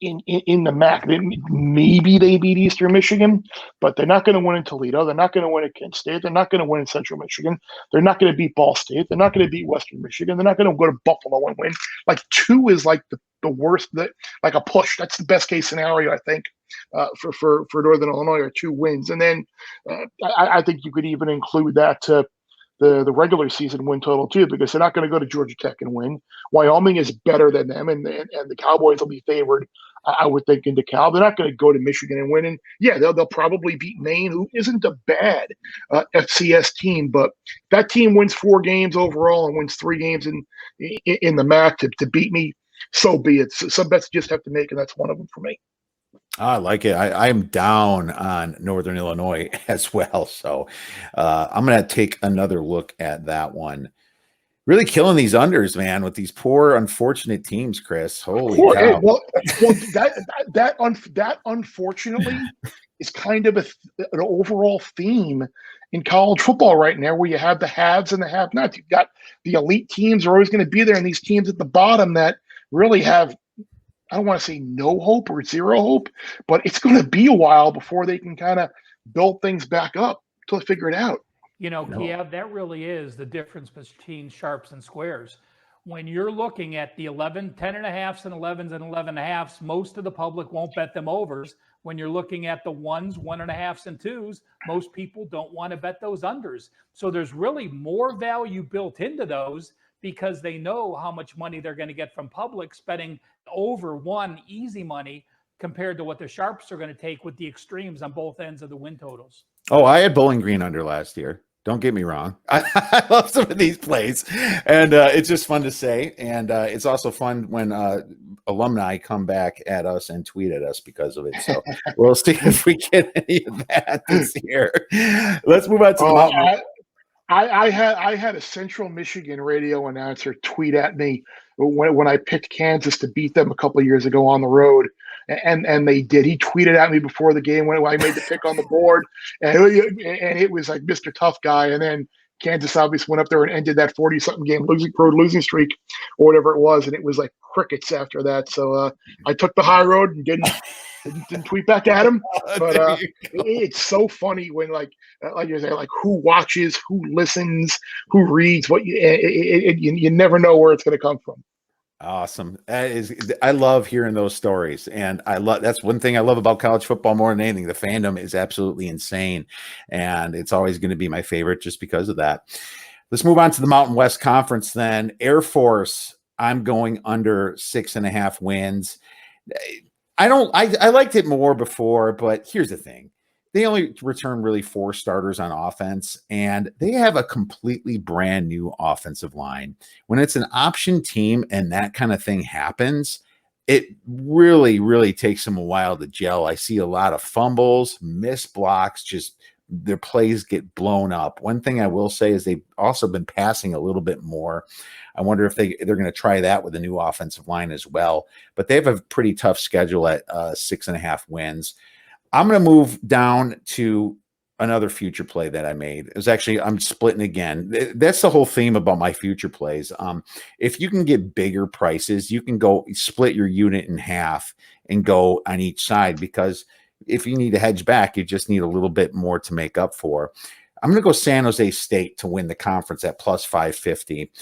in the MAC? Maybe they beat Eastern Michigan, but they're not going to win in Toledo. They're not going to win at Kent State. They're not going to win in Central Michigan. They're not going to beat Ball State. They're not going to beat Western Michigan. They're not going to go to Buffalo and win. Like 2 is like the worst, like a push. That's the best case scenario, I think, for Northern Illinois, are 2 wins. And then I think you could even include that to the regular season win total too, because they're not going to go to Georgia Tech and win. Wyoming is better than them, and the Cowboys will be favored, I would think, into Cal. They're not going to go to Michigan and win. And yeah, they'll probably beat Maine, who isn't a bad FCS team, but that team wins 4 games overall and wins 3 games in the MAC to beat me. So be it. Some bets you just have to make, and that's one of them for me. I like it. I am down on Northern Illinois as well. So I'm going to take another look at that one. Really killing these unders, man, with these poor, unfortunate teams, Chris. Holy cow. Well, that unfortunately is kind of an overall theme in college football right now, where you have the haves and the have-nots. You've got the elite teams are always going to be there, and these teams at the bottom that really have, I don't want to say no hope or zero hope, but it's going to be a while before they can kind of build things back up until they figure it out. Kiev, that really is the difference between sharps and squares. When you're looking at the 10 and a halves and 11s and 11 and a halves, most of the public won't bet them overs. When you're looking at the 1s, 1.5s, and 2s, most people don't want to bet those unders. So there's really more value built into those, because they know how much money they're going to get from public betting over 1 easy money compared to what the sharps are going to take with the extremes on both ends of the win totals. Oh, I had Bowling Green under last year. Don't get me wrong. I love some of these plays, and it's just fun to say. And it's also fun when alumni come back at us and tweet at us because of it. So we'll see if we get any of that this year. Let's move on to the mountain. I had a Central Michigan radio announcer tweet at me when I picked Kansas to beat them a couple of years ago on the road, and they did. He tweeted at me before the game when I made the pick on the board, and it was like Mr. Tough Guy. And then Kansas obviously went up there and ended that 40-something game losing streak or whatever it was, and it was like crickets after that. So I took the high road and didn't tweet back at him. But it's so funny when like you say, like who watches, who listens, who reads, what you never know where it's going to come from. Awesome. I love hearing those stories, and that's one thing I love about college football more than anything. The fandom is absolutely insane, and it's always going to be my favorite just because of that. Let's move on to the Mountain West Conference then. Air Force, I'm going under 6.5 wins. I liked it more before, but here's the thing. They only return really 4 starters on offense, and they have a completely brand new offensive line. When it's an option team and that kind of thing happens, it really, really takes them a while to gel. I see a lot of fumbles, missed blocks, just their plays get blown up. One thing I will say is they've also been passing a little bit more. I wonder if they're going to try that with a new offensive line as well. But they have a pretty tough schedule at 6.5 wins. I'm going to move down to another future play that I made. It was actually, I'm splitting again. That's the whole theme about my future plays. If you can get bigger prices, you can go split your unit in half and go on each side, because if you need to hedge back, you just need a little bit more to make up for. I'm going to go San Jose State to win the conference at plus 550.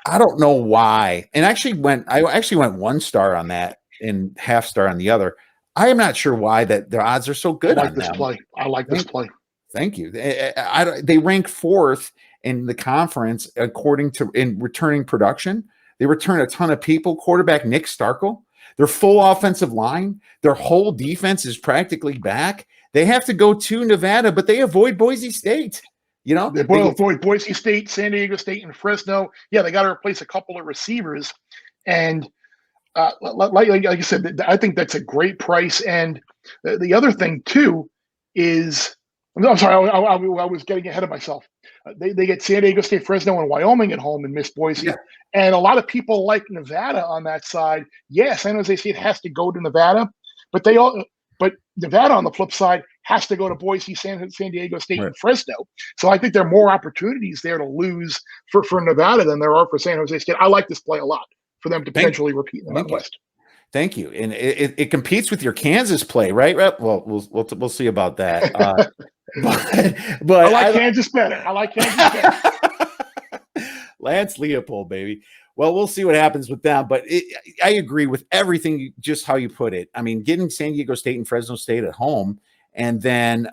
I don't know why. And I actually went 1 star on that and half star on the other. I am not sure why that their odds are so good. I like this play. I like this play. Thank you. They rank 4th in the conference according to in returning production. They return a ton of people. Quarterback Nick Starkel, their full offensive line, their whole defense is practically back. They have to go to Nevada, but they avoid Boise State. You know, they avoid Boise State, San Diego State, and Fresno. Yeah, they got to replace a couple of receivers, and like I said, I think that's a great price. And the other thing too is, I'm sorry, I was getting ahead of myself. They get San Diego State, Fresno, and Wyoming at home and miss Boise. Yeah. And a lot of people like Nevada on that side. Yeah, San Jose State has to go to Nevada, but Nevada on the flip side has to go to Boise, San Diego State, right, and Fresno. So I think there are more opportunities there to lose for Nevada than there are for San Jose State. I like this play a lot for them to potentially repeat in the Midwest. Thank you. And it competes with your Kansas play, right? Well, we'll see about that. But I like Kansas better. I like Kansas better. Lance Leopold, baby. Well, we'll see what happens with them. But I agree with everything, just how you put it. I mean, getting San Diego State and Fresno State at home, and then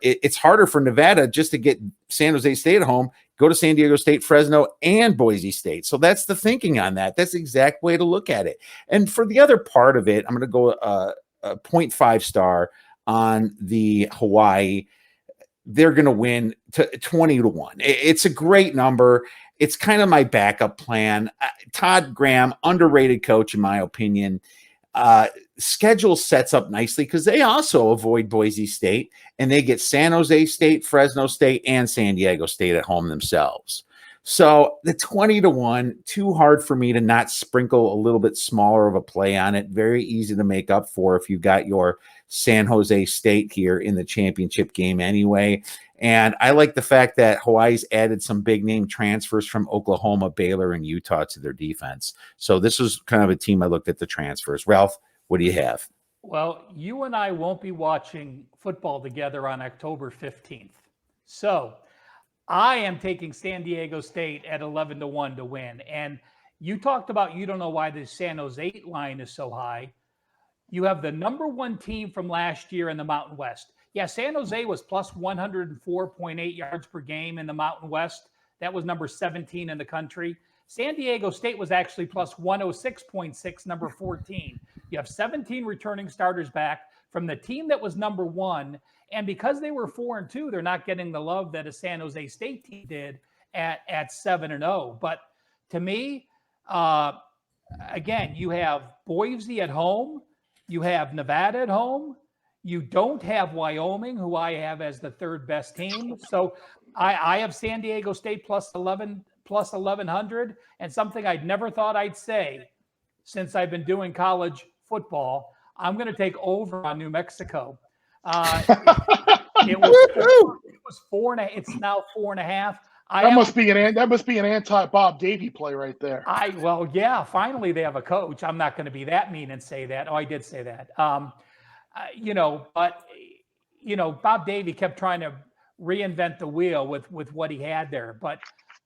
it's harder for Nevada just to get San Jose State at home, go to San Diego State, Fresno, and Boise State. So that's the thinking on that. That's the exact way to look at it. And for the other part of it, I'm going to go a 0.5 star on the Hawaii. They're going to win 20-1. It's a great number. It's kind of my backup plan. Todd Graham, underrated coach, in my opinion. Schedule sets up nicely because they also avoid Boise State, and they get San Jose State, Fresno State, and San Diego State at home themselves. So the 20-1, too hard for me to not sprinkle a little bit smaller of a play on it. Very easy to make up for if you got your San Jose State here in the championship game anyway. And I like the fact that Hawaii's added some big name transfers from Oklahoma, Baylor, and Utah to their defense. So this was kind of a team I looked at the transfers. Ralph, what do you have? Well, you and I won't be watching football together on October 15th. So I am taking San Diego State at 11-1 to win. And you talked about you don't know why the San Jose line is so high. You have the number 1 team from last year in the Mountain West. Yeah, San Jose was plus 104.8 yards per game in the Mountain West. That was number 17 in the country. San Diego State was actually plus 106.6, number 14. You have 17 returning starters back from the team that was number 1. And because they were 4-2, they're not getting the love that a San Jose State team did at 7-0. But to me, again, you have Boise at home. You have Nevada at home. You don't have Wyoming, who I have as the 3rd best team. So I have San Diego State plus 1100, and something I'd never thought I'd say since I've been doing college football. I'm going to take over on New Mexico. It was 4.5. It's now 4.5. That must be an anti-Bob Davie play right there. Well, yeah. Finally, they have a coach. I'm not going to be that mean and say that. Oh, I did say that. Bob Davie kept trying to reinvent the wheel with what he had there. But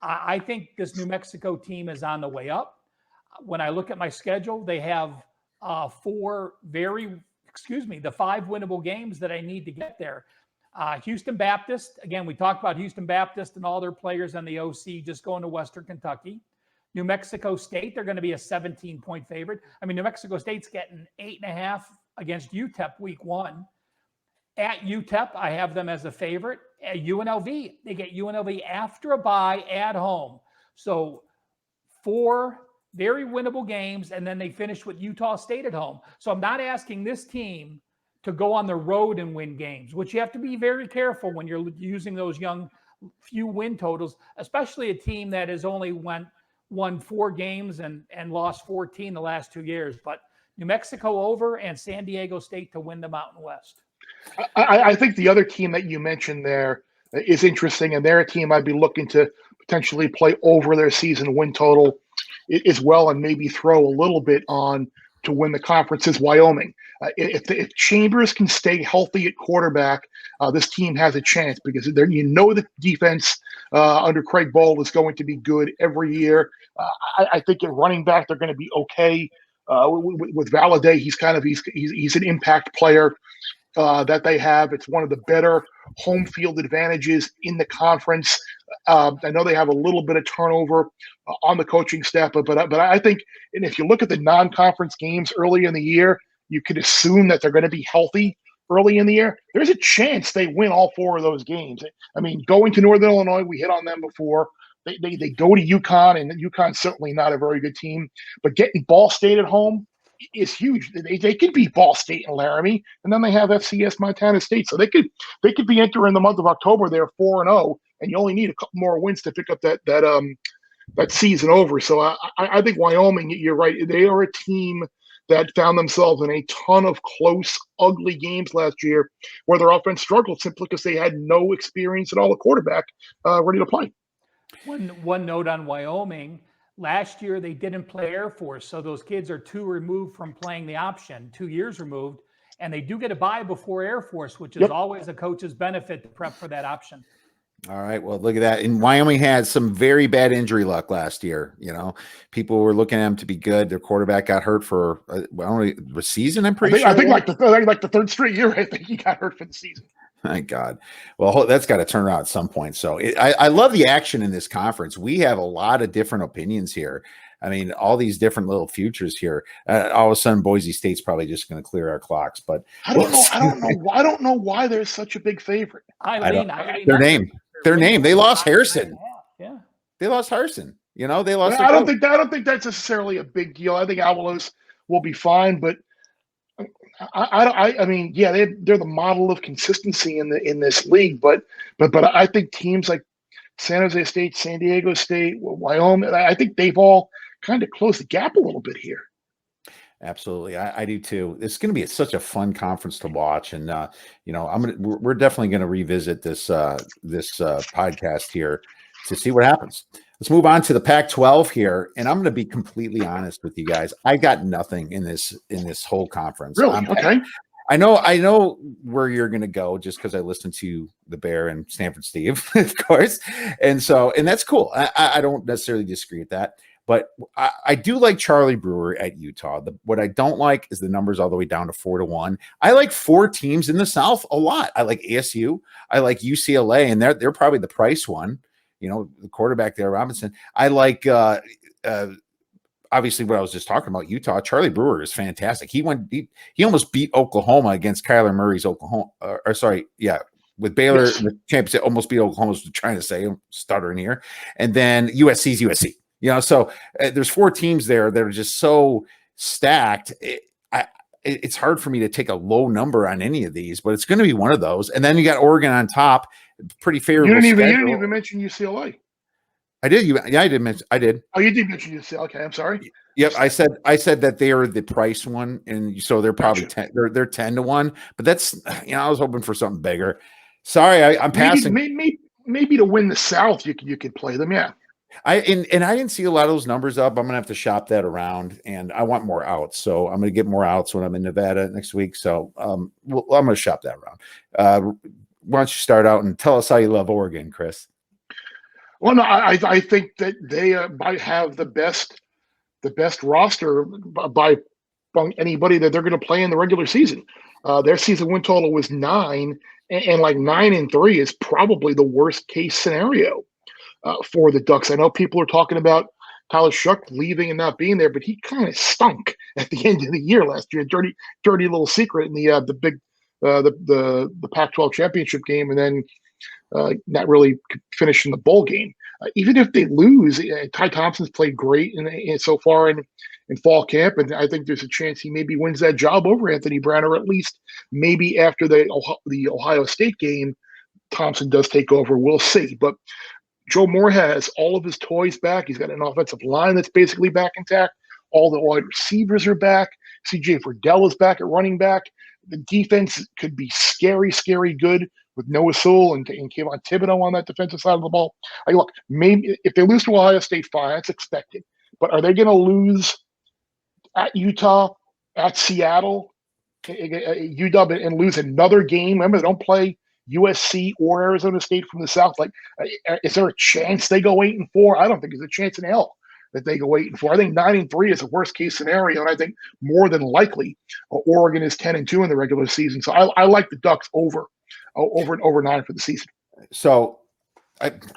I think this New Mexico team is on the way up. When I look at my schedule, they have the 5 winnable games that I need to get there. Houston Baptist, again, we talked about Houston Baptist and all their players on the OC just going to Western Kentucky. New Mexico State, they're going to be a 17-point favorite. I mean, New Mexico State's getting 8.5 against UTEP week 1. At UTEP, I have them as a favorite. At UNLV, they get UNLV after a bye at home. So 4 very winnable games, and then they finished with Utah State at home. So I'm not asking this team to go on the road and win games, which you have to be very careful when you're using those young few win totals, especially a team that has only won 4 games and lost 14 the last 2 years. But New Mexico over and San Diego State to win the Mountain West. I think the other team that you mentioned there is interesting, and they're a team I'd be looking to potentially play over their season win total as well, and maybe throw a little bit on to win the conference is Wyoming. If Chambers can stay healthy at quarterback, this team has a chance because the defense under Craig Bowl is going to be good every year. I think at running back they're going to be okay. With Valladay, he's an impact player that they have. It's one of the better home field advantages in the conference. I know they have a little bit of turnover on the coaching staff, but I think, and if you look at the non-conference games early in the year, you could assume that they're going to be healthy early in the year. There's a chance they win all 4 of those games. I mean, going to Northern Illinois, we hit on them before. They go to UConn, and UConn's certainly not a very good team. But getting Ball State at home is huge. They could beat Ball State and Laramie, and then they have FCS Montana State, so they could be entering the month of October. They're 4-0, and you only need a couple more wins to pick up that season over. So I think Wyoming, you're right. They are a team that found themselves in a ton of close, ugly games last year where their offense struggled simply because they had no experience at all at quarterback ready to play. One note on Wyoming. Last year, they didn't play Air Force, so those kids are 2 removed from playing the option, 2 years removed, and they do get a bye before Air Force, which is always a coach's benefit to prep for that option. All right. Well, look at that. And Wyoming had some very bad injury luck last year. People were looking at them to be good. Their quarterback got hurt for only the season. I'm pretty sure. I think like the 3rd straight year. I think he got hurt for the season. Thank God. Well, that's got to turn around at some point. So I love the action in this conference. We have a lot of different opinions here. I mean, all these different little futures here. All of a sudden, Boise State's probably just going to clear our clocks. But I don't know why there's such a big favorite. Their name. They lost Harrison. Yeah. They lost Harrison. They lost. I don't think that's necessarily a big deal. I think Avalos will be fine, but I mean, yeah, they're the model of consistency in this league, but I think teams like San Jose State, San Diego State, Wyoming, I think they've all kind of closed the gap a little bit here. Absolutely, I do too. It's going to be such a fun conference to watch, and we're definitely going to revisit this podcast here to see what happens. Let's move on to the Pac-12 here, and I'm going to be completely honest with you guys. I got nothing in this whole conference. Really? Okay. I know where you're going to go just because I listened to the Bear and Stanford Steve, of course, and that's cool. I don't necessarily disagree with that, but I do like Charlie Brewer at Utah. What I don't like is the numbers all the way down to 4-1. I like 4 teams in the South a lot. I like ASU. I like UCLA, and they're probably the price one. The quarterback there, Robinson. I like, obviously, what I was just talking about, Utah. Charlie Brewer is fantastic. He almost beat Oklahoma against Kyler Murray's Oklahoma. With Baylor, the championship, almost beat Oklahoma. I was trying to say, I'm stuttering here. And then USC's USC. So there's 4 teams there that are just so stacked. It's hard for me to take a low number on any of these, but it's going to be one of those. And then you got Oregon on top. Pretty favorable. You didn't even mention UCLA. I did. I did. Oh, you did mention UCLA. Okay, I'm sorry. Yep, I said that they are the price one, and so they're probably 10. They're 10-1. But that's I was hoping for something bigger. Sorry, I'm passing. Maybe to win the South, you could play them. Yeah. I didn't see a lot of those numbers up. I'm gonna have to shop that around, and I want more outs. So I'm gonna get more outs when I'm in Nevada next week. So I'm gonna shop that around. Why don't you start out and tell us how you love Oregon, Chris? Well, no, I think that they might have the best roster by anybody that they're going to play in the regular season. Their season win total was 9, and like 9-3 is probably the worst case scenario for the Ducks. I know people are talking about Tyler Shuck leaving and not being there, but he kind of stunk at the end of the year last year. Dirty little secret in the Pac-12 championship game, and then not really finishing the bowl game. Even if they lose, Ty Thompson's played great so far in fall camp, and I think there's a chance he maybe wins that job over Anthony Brown, or at least maybe after the Ohio State game, Thompson does take over. We'll see. But Joe Moore has all of his toys back. He's got an offensive line that's basically back intact. All the wide receivers are back. C.J. Verdell is back at running back. The defense could be scary, scary good with Noah Sewell and Kayvon Thibodeau on that defensive side of the ball. Look, maybe if they lose to Ohio State, fine, that's expected. But are they going to lose at Utah, at Seattle, UW, and lose another game? Remember, they don't play USC or Arizona State from the South. Is there a chance they go 8-4? I don't think there's a chance in hell that they go 8-4. I think 9-3 is a worst case scenario, and I think more than likely Oregon is 10-2 in the regular season. So I like the Ducks over 9 for the season. So,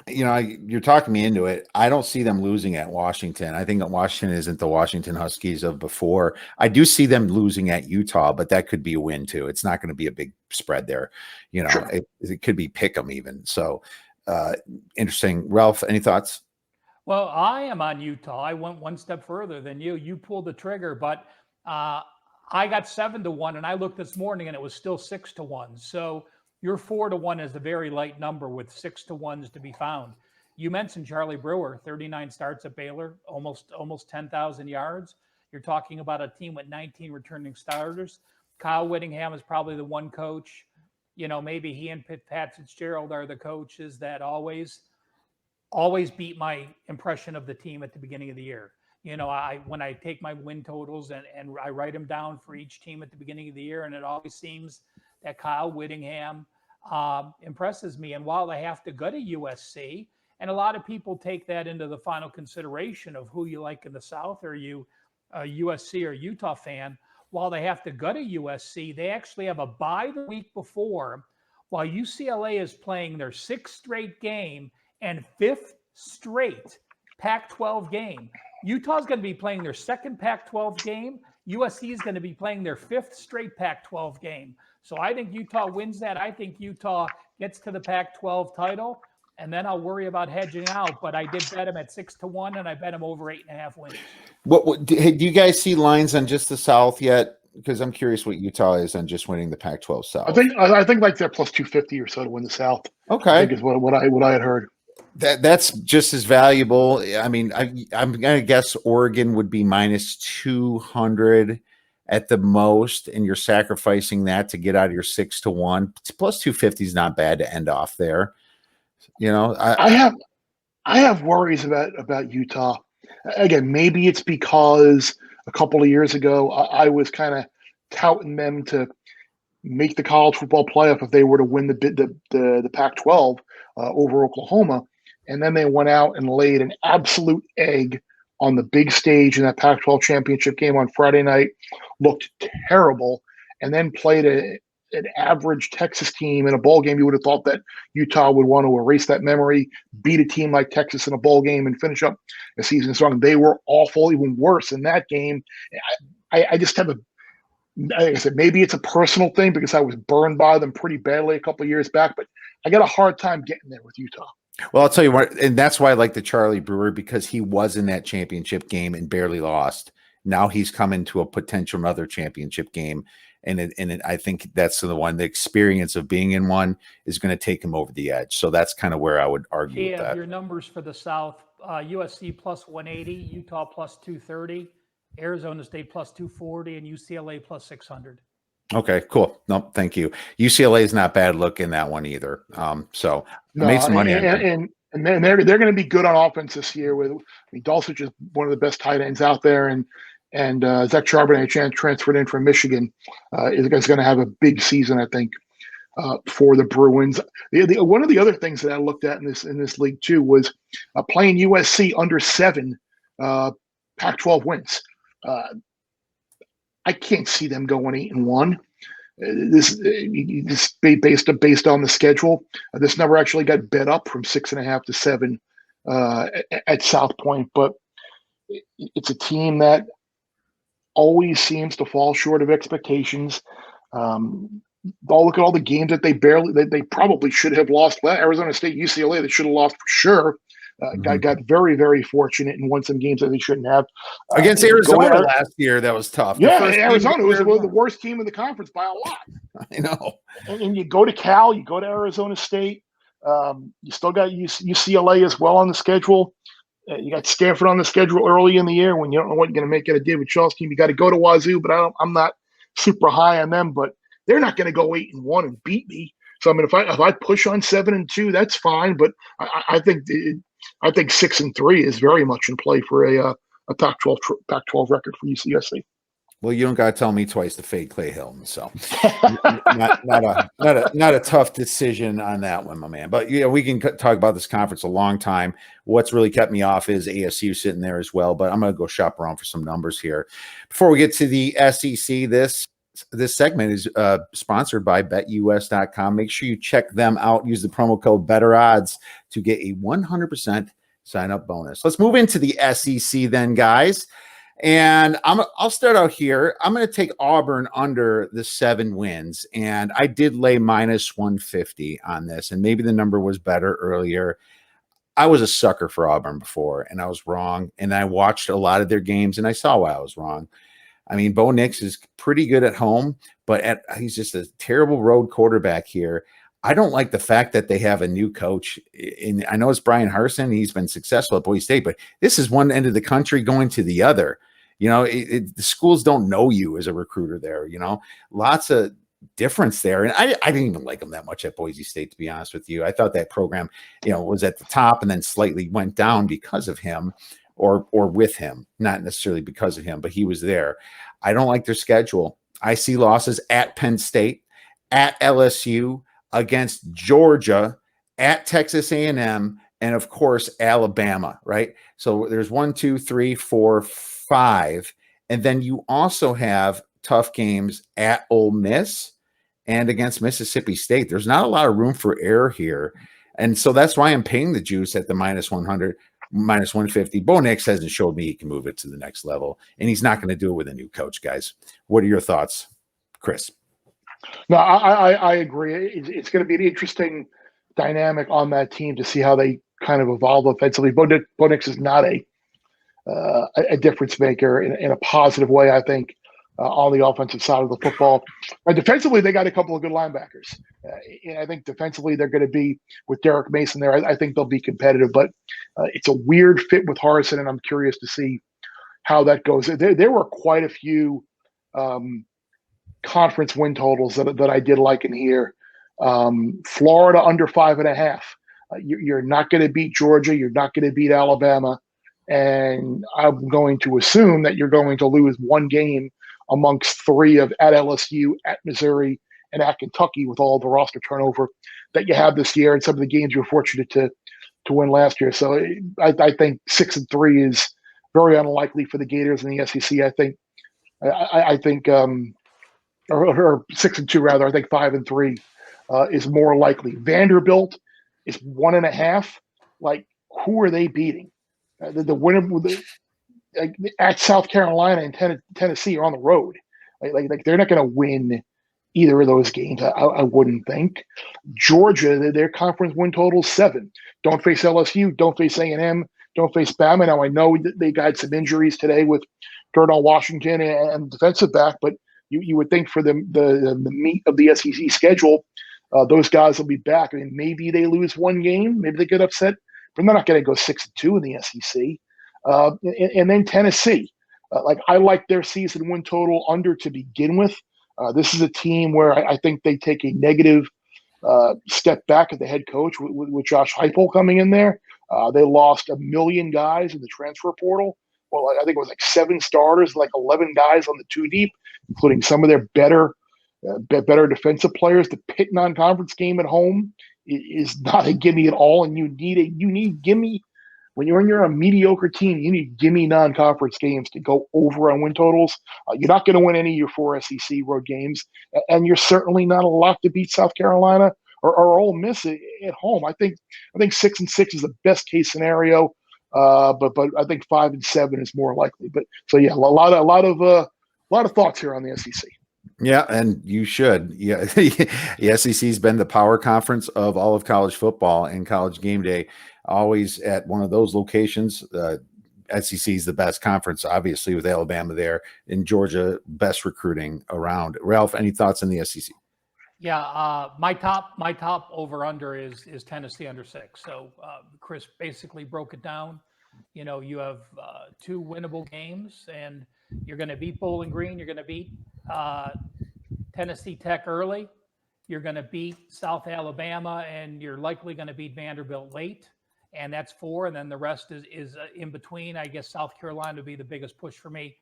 you're talking me into it. I don't see them losing at Washington. I think that Washington isn't the Washington Huskies of before. I do see them losing at Utah, but that could be a win too. It's not going to be a big spread there. Sure. It could be pick 'em even. So interesting. Ralph, any thoughts? Well, I am on Utah. I went one step further than you. You pulled the trigger, but I got 7-1, and I looked this morning, and it was still 6-1. So your 4-1 is a very light number with 6-1s to be found. You mentioned Charlie Brewer, 39 starts at Baylor, almost 10,000 yards. You're talking about a team with 19 returning starters. Kyle Whittingham is probably the one coach. Maybe he and Pat Fitzgerald are the coaches that always beat my impression of the team at the beginning of the year. When I take my win totals and I write them down for each team at the beginning of the year, and it always seems that Kyle Whittingham impresses me. And while they have to go to USC, and a lot of people take that into the final consideration of who you like in the South, or you a USC or Utah fan, while they have to go to USC, they actually have a bye the week before, while UCLA is playing their 6th straight game and 5th straight Pac-12 game. Utah's going to be playing their 2nd Pac-12 game. USC is going to be playing their 5th straight Pac-12 game. So I think Utah wins that. I think Utah gets to the Pac-12 title, and then I'll worry about hedging out. But I did bet him at 6-1, and I bet him over 8.5 wins. Do you guys see lines on just the South yet? Because I'm curious what Utah is on just winning the Pac-12 South. I think like they're plus 250 or so to win the South. Okay, I think is what I had heard. That's just as valuable. I mean, I'm going to guess Oregon would be minus 200 at the most, and you're sacrificing that to get out of your 6-1. Plus 250 is not bad to end off there. I have worries about Utah. Again, maybe it's because a couple of years ago I was kind of touting them to make the college football playoff if they were to win the Pac-12 over Oklahoma. And then they went out and laid an absolute egg on the big stage in that Pac-12 championship game on Friday night, looked terrible, and then played an average Texas team in a bowl game. You would have thought that Utah would want to erase that memory, beat a team like Texas in a bowl game, and finish up the season strong. They were awful, even worse in that game. I just have like I said, maybe it's a personal thing because I was burned by them pretty badly a couple of years back, but I got a hard time getting there with Utah. Well, I'll tell you what, and that's why I like the Charlie Brewer, because he was in that championship game and barely lost. Now he's coming to a potential another championship game, and I think that's the one. The experience of being in one is going to take him over the edge. So that's kind of where I would argue with that. Your numbers for the South: USC plus 180, Utah plus 230, Arizona State plus 240, and UCLA plus 600. Okay, cool. No, thank you. UCLA is not bad look in that one either. So I made some money. And they're going to be good on offense this year. Dulcich is one of the best tight ends out there, and Zach Charbonnet transferred in from Michigan is going to have a big season, I think, for the Bruins. One of the other things that I looked at in this league too was playing USC under 7 Pac-12 wins. I can't see them going 8-1. This based on the schedule. This number actually got bet up from 6.5 to 7 at South Point, but it's a team that always seems to fall short of expectations. look at all the games that they probably should have lost. Arizona State, UCLA, they should have lost for sure. Got very, very fortunate and won some games that they shouldn't have. Against Arizona last year, that was tough. Yeah, Arizona was one of the worst team in the conference by a lot. I know. And you go to Cal, you go to Arizona State. You still got UCLA as well on the schedule. You got Stanford on the schedule early in the year when you don't know what you're going to make out of David Shaw's team. You got to go to Wazoo, but I'm not super high on them. But they're not going to go 8-1 and beat me. So I mean, if I push on 7-2, that's fine. But I think 6-3 is very much in play for a Pac-12 record for UCSC. Well, you don't got to tell me twice to fade Clay Hilton, so not a tough decision on that one, my man. But we can talk about this conference a long time. What's really kept me off is ASU sitting there as well. But I'm going to go shop around for some numbers here before we get to the SEC. This segment is sponsored by BetUS.com. Make sure you check them out. Use the promo code BetterOdds to get a 100% sign-up bonus. Let's move into the SEC then, guys. And I'll start out here. I'm going to take Auburn under the 7 wins, and I did lay minus 150 on this, and maybe the number was better earlier. I was a sucker for Auburn before, and I was wrong, and I watched a lot of their games, and I saw why I was wrong. I mean, Bo Nix is pretty good at home, but he's just a terrible road quarterback here. I don't like the fact that they have a new coach. And I know it's Brian Harsin. He's been successful at Boise State, but this is one end of the country going to the other. The schools don't know you as a recruiter there, lots of difference there. And I didn't even like him that much at Boise State, to be honest with you. I thought that program, was at the top and then slightly went down because of him or with him, not necessarily because of him, but he was there. I don't like their schedule. I see losses at Penn State, at LSU, against Georgia, at Texas A&M, and of course, Alabama, right? So there's 1, 2, 3, 4, 5. And then you also have tough games at Ole Miss and against Mississippi State. There's not a lot of room for error here. And so that's why I'm paying the juice at the minus 100, minus 150. Bo Nix hasn't showed me he can move it to the next level, and he's not going to do it with a new coach, guys. What are your thoughts, Chris? No, I agree. It's going to be an interesting dynamic on that team to see how they kind of evolve offensively. Bo Nix is not a difference maker in a positive way, I think, on the offensive side of the football. Defensively, they got a couple of good linebackers. And I think defensively they're going to be, with Derek Mason there, I think they'll be competitive. But it's a weird fit with Harsin, and I'm curious to see how that goes. There were quite a few conference win totals that I did like in here. Florida under 5.5. You're not going to beat Georgia. You're not going to beat Alabama. And I'm going to assume that you're going to lose one game amongst 3 at LSU, at Missouri, and at Kentucky with all the roster turnover that you have this year and some of the games you were fortunate to win last year. So I think 6-3 is very unlikely for the Gators in the SEC. I think or 6-2 rather. I think 5-3 is more likely. Vanderbilt is 1.5. Like, who are they beating? The winner at South Carolina and Tennessee are on the road. Like they're not going to win either of those games. I wouldn't think. Georgia, their conference win total is 7. Don't face LSU. Don't face A&M. Don't face Bama. Now I know that they got some injuries today with Darnell Washington and defensive back, but you would think for the meat of the SEC schedule, those guys will be back. I mean, maybe they lose one game, maybe they get upset, but they're not going to go 6-2 in the SEC. And then Tennessee, I like their season win total under to begin with. This is a team where I think they take a negative step back at the head coach with Josh Heupel coming in there. They lost 1 million guys in the transfer portal. Well, I think it was like 7 starters, like 11 guys on the 2 deep, including some of their better defensive players. The Pitt non-conference game at home is not a gimme at all, and you need gimme when you're a mediocre team. You need gimme non-conference games to go over on win totals. You're not going to win any of your 4 SEC road games, and you're certainly not a lock to beat South Carolina or Ole Miss at home. I think 6-6 is the best case scenario, but I think 5-7 is more likely. But so yeah, a lot of thoughts here on the SEC. Yeah, and you should. Yeah, the SEC's been the power conference of all of college football and college game day, always at one of those locations. SEC is the best conference, obviously, with Alabama there, in Georgia, best recruiting around. Ralph, any thoughts on the SEC? Yeah, my top over under is Tennessee under 6. So Chris basically broke it down. You have 2 winnable games, and you're going to beat Bowling Green. You're going to beat Tennessee Tech early. You're going to beat South Alabama, and you're likely going to beat Vanderbilt late. And that's 4. And then the rest is in between. I guess South Carolina would be the biggest push for me.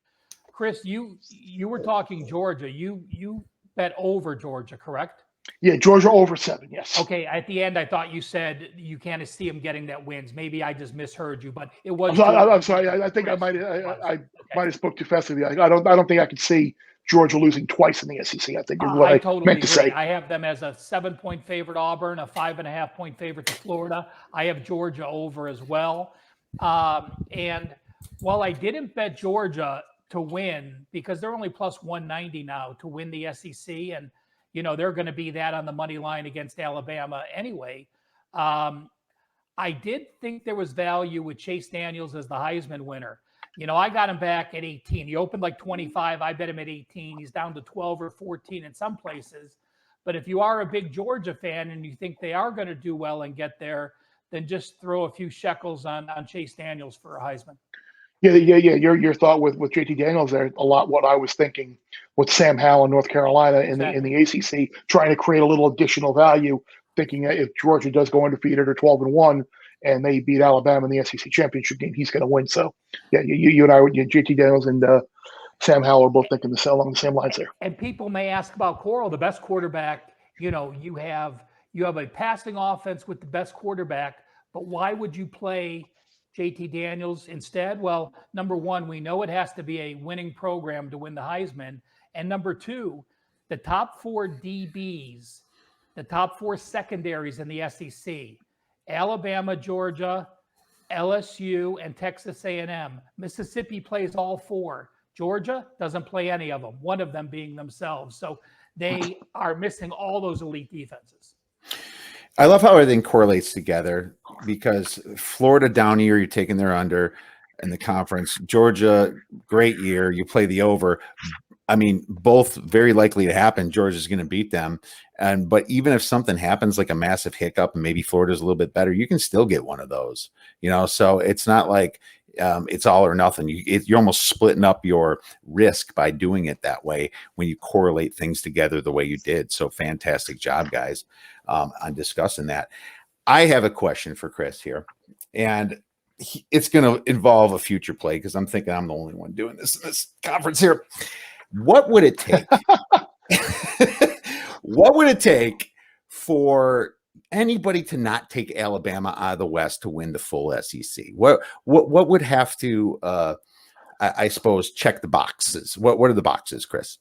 Chris, you were talking Georgia. You bet over Georgia, correct? Yeah, Georgia over 7. Yes. Okay. At the end, I thought you said you can't see them getting that wins. Maybe I just misheard you, but it was. I'm sorry. I think I might have spoke too fast. I don't think I could see Georgia losing twice in the SEC. I think is what I totally meant to agree. say. I have them as a 7-point favorite Auburn, a 5.5-point favorite to Florida. I have Georgia over as well. And while I didn't bet Georgia to win, because they're only plus 190 now to win the SEC, and they're going to be that on the money line against Alabama anyway. I did think there was value with Chase Daniels as the Heisman winner. I got him back at 18. He opened like 25. I bet him at 18. He's down to 12 or 14 in some places. But if you are a big Georgia fan and you think they are going to do well and get there, then just throw a few shekels on Chase Daniels for a Heisman. Yeah. Your thought with JT Daniels there, a lot what I was thinking with Sam Howell in North Carolina in the ACC, trying to create a little additional value, thinking that if Georgia does go undefeated or 12-1 and they beat Alabama in the SEC championship game, he's going to win. So yeah, you and I, JT Daniels and Sam Howell are both thinking along the same lines there. And people may ask about Coral, the best quarterback. You have a passing offense with the best quarterback, but why would you play JT Daniels instead? Well, number one, we know it has to be a winning program to win the Heisman. And number two, the top 4 DBs, the top 4 secondaries in the SEC, Alabama, Georgia, LSU, and Texas A&M. Mississippi plays all 4. Georgia doesn't play any of them, one of them being themselves. So they are missing all those elite defenses. I love how everything correlates together, because Florida down year, you're taking their under in the conference. Georgia, great year. You play the over. I mean, both very likely to happen. Georgia's going to beat them. But even if something happens, like a massive hiccup, and maybe Florida's a little bit better, you can still get one of those, so it's not like it's all or nothing. You're almost splitting up your risk by doing it that way when you correlate things together the way you did. So fantastic job, guys, on discussing that. I have a question for Chris here, and it's going to involve a future play, because I'm thinking I'm the only one doing this in this conference here. What would it take? What would it take for anybody to not take Alabama out of the West to win the full SEC? What would have to, I suppose, check the boxes? What are the boxes, Chris?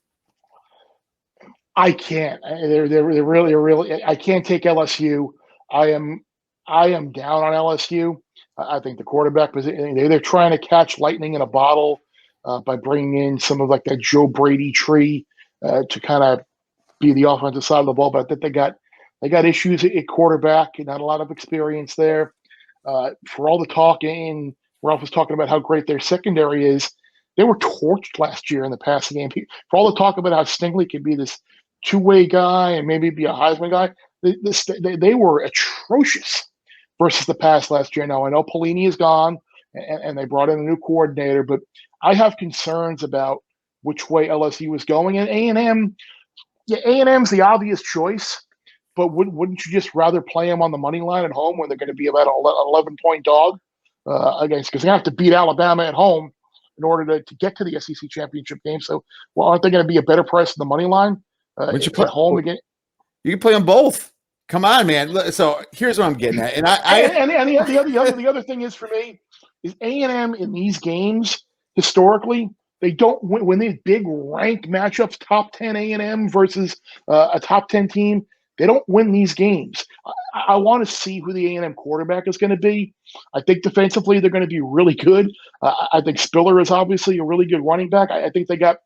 I can't. They're really. I can't take LSU. I am down on LSU. I think the quarterback position. They're trying to catch lightning in a bottle by bringing in some of like that Joe Brady tree to kind of be the offensive side of the ball. But I think they got issues at quarterback, not a lot of experience there. For all the talk, and Ralph was talking about how great their secondary is, they were torched last year in the passing game. For all the talk about how Stingley could be this two-way guy and maybe be a Heisman guy, they were atrocious versus the pass last year. Now, I know Pelini is gone, and they brought in a new coordinator, but I have concerns about which way LSU is going. And A&M, yeah, A&M's the obvious choice, but wouldn't you just rather play them on the money line at home when they're going to be about an 11-point dog against? Because they have to beat Alabama at home in order to get to the SEC championship game. So, well, aren't they going to be a better price than the money line? Would you play at home again? You can play them both. Come on, man. So here's what I'm getting at, and the other thing is for me is A&M in these games historically they don't win when these big ranked matchups, top 10 A&M versus a top 10 team. They don't win these games. I want to see who the A&M quarterback is going to be. I think defensively they're going to be really good. I think Spiller is obviously a really good running back. I think they got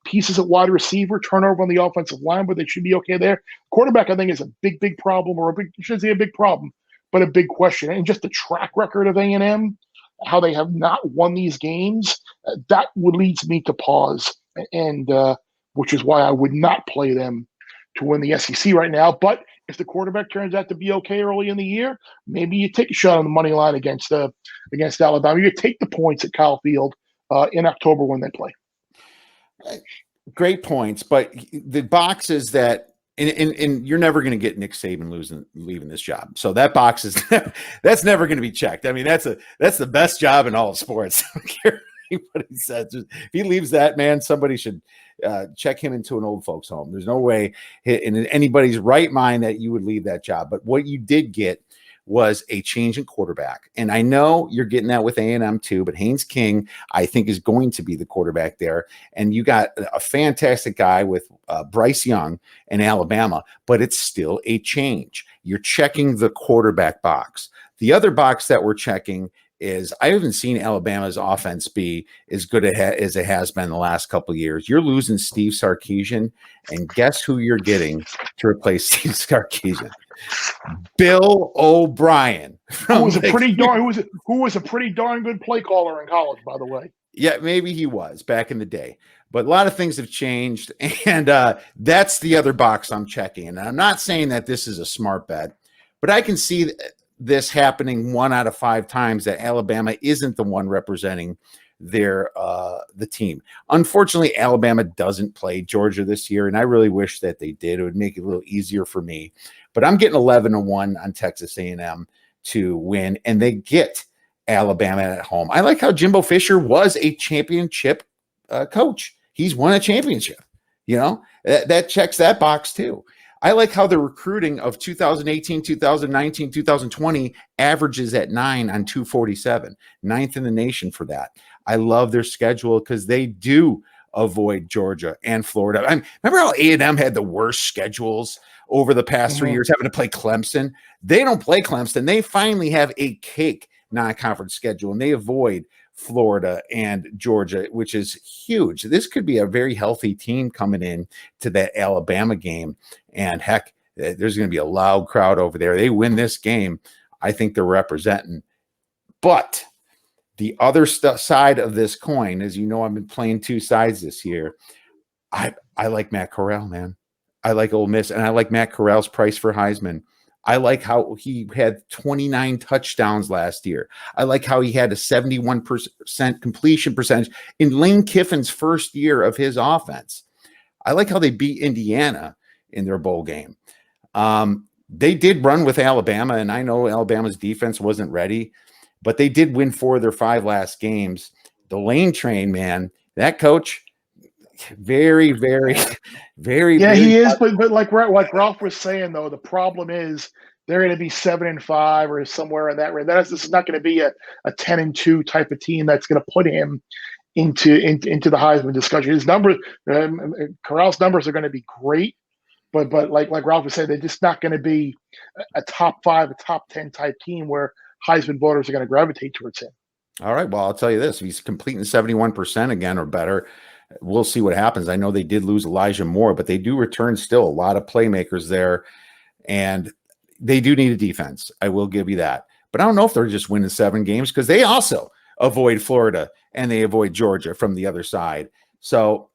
pieces at wide receiver, turnover on the offensive line, but they should be okay there. Quarterback, I think, is a big problem, or I should say a big problem, but a big question. And just the track record of A&M, how they have not won these games, that would leads me to pause, and which is why I would not play them to win the SEC right now. But if the quarterback turns out to be okay early in the year, maybe you take a shot on the money line against Alabama. You take the points at Kyle Field in October when they play. Great points, but the box is that, and you're never going to get Nick Saban leaving this job. So that box is that's never going to be checked. I mean, that's the best job in all of sports. I don't care what he says. If he leaves that, man, somebody should check him into an old folks home. There's no way in anybody's right mind that you would leave that job. But what you did get was a change in quarterback. And I know you're getting that with A&M too, but Haynes King, I think, is going to be the quarterback there. And you got a fantastic guy with Bryce Young in Alabama, but it's still a change. You're checking the quarterback box. The other box that we're checking is I haven't seen Alabama's offense be as good as it has been the last couple of years. You're losing Steve Sarkisian, and guess who you're getting to replace Steve Sarkisian? Bill O'Brien, who was a pretty darn good play caller in college, by the way. Yeah, maybe he was back in the day, but a lot of things have changed, and that's the other box I'm checking. And I'm not saying that this is a smart bet, but I can see this happening 1 out of 5 times that Alabama isn't the one representing their the team. Unfortunately, Alabama doesn't play Georgia this year, and I really wish that they did. It would make it a little easier for me. But I'm getting 11-1 on Texas A&M to win, and they get Alabama at home. I like how Jimbo Fisher was a championship coach. He's won a championship. You know, that checks that box too. I like how the recruiting of 2018, 2019, 2020 averages at 9 on 247, 9th in the nation for that. I love their schedule because they do avoid Georgia and Florida. Remember how A&M had the worst schedules over the past 3 years, having to play Clemson? They don't play Clemson. They finally have a cake non-conference schedule, and they avoid Florida and Georgia, which is huge. This could be a very healthy team coming in to that Alabama game. And heck, there's going to be a loud crowd over there. They win this game, I think they're representing. But the other side of this coin, as you know, I've been playing two sides this year. I like Matt Corral, man. I like Ole Miss, and I like Matt Corral's price for Heisman. I like how he had 29 touchdowns last year. I like how he had a 71% completion percentage in Lane Kiffin's first year of his offense. I like how they beat Indiana in their bowl game. They did run with Alabama, and I know Alabama's defense wasn't ready, but they did win 4 of their 5 last games. The Lane train, man, that coach, very, very, very. Yeah, very he is. But like Ralph was saying, though, the problem is they're going to be 7-5 or somewhere in that range. This is not going to be a 10-2 type of team that's going to put him into the Heisman discussion. His numbers, Corral's numbers are going to be great, but like Ralph was saying, they're just not going to be a top 5, a top 10 type team where Heisman voters are going to gravitate towards him. All right. Well, I'll tell you this: if he's completing 71% again or better, we'll see what happens. I know they did lose Elijah Moore, but they do return still a lot of playmakers there, and they do need a defense. I will give you that. But I don't know if they're just winning 7 games because they also avoid Florida and they avoid Georgia from the other side. So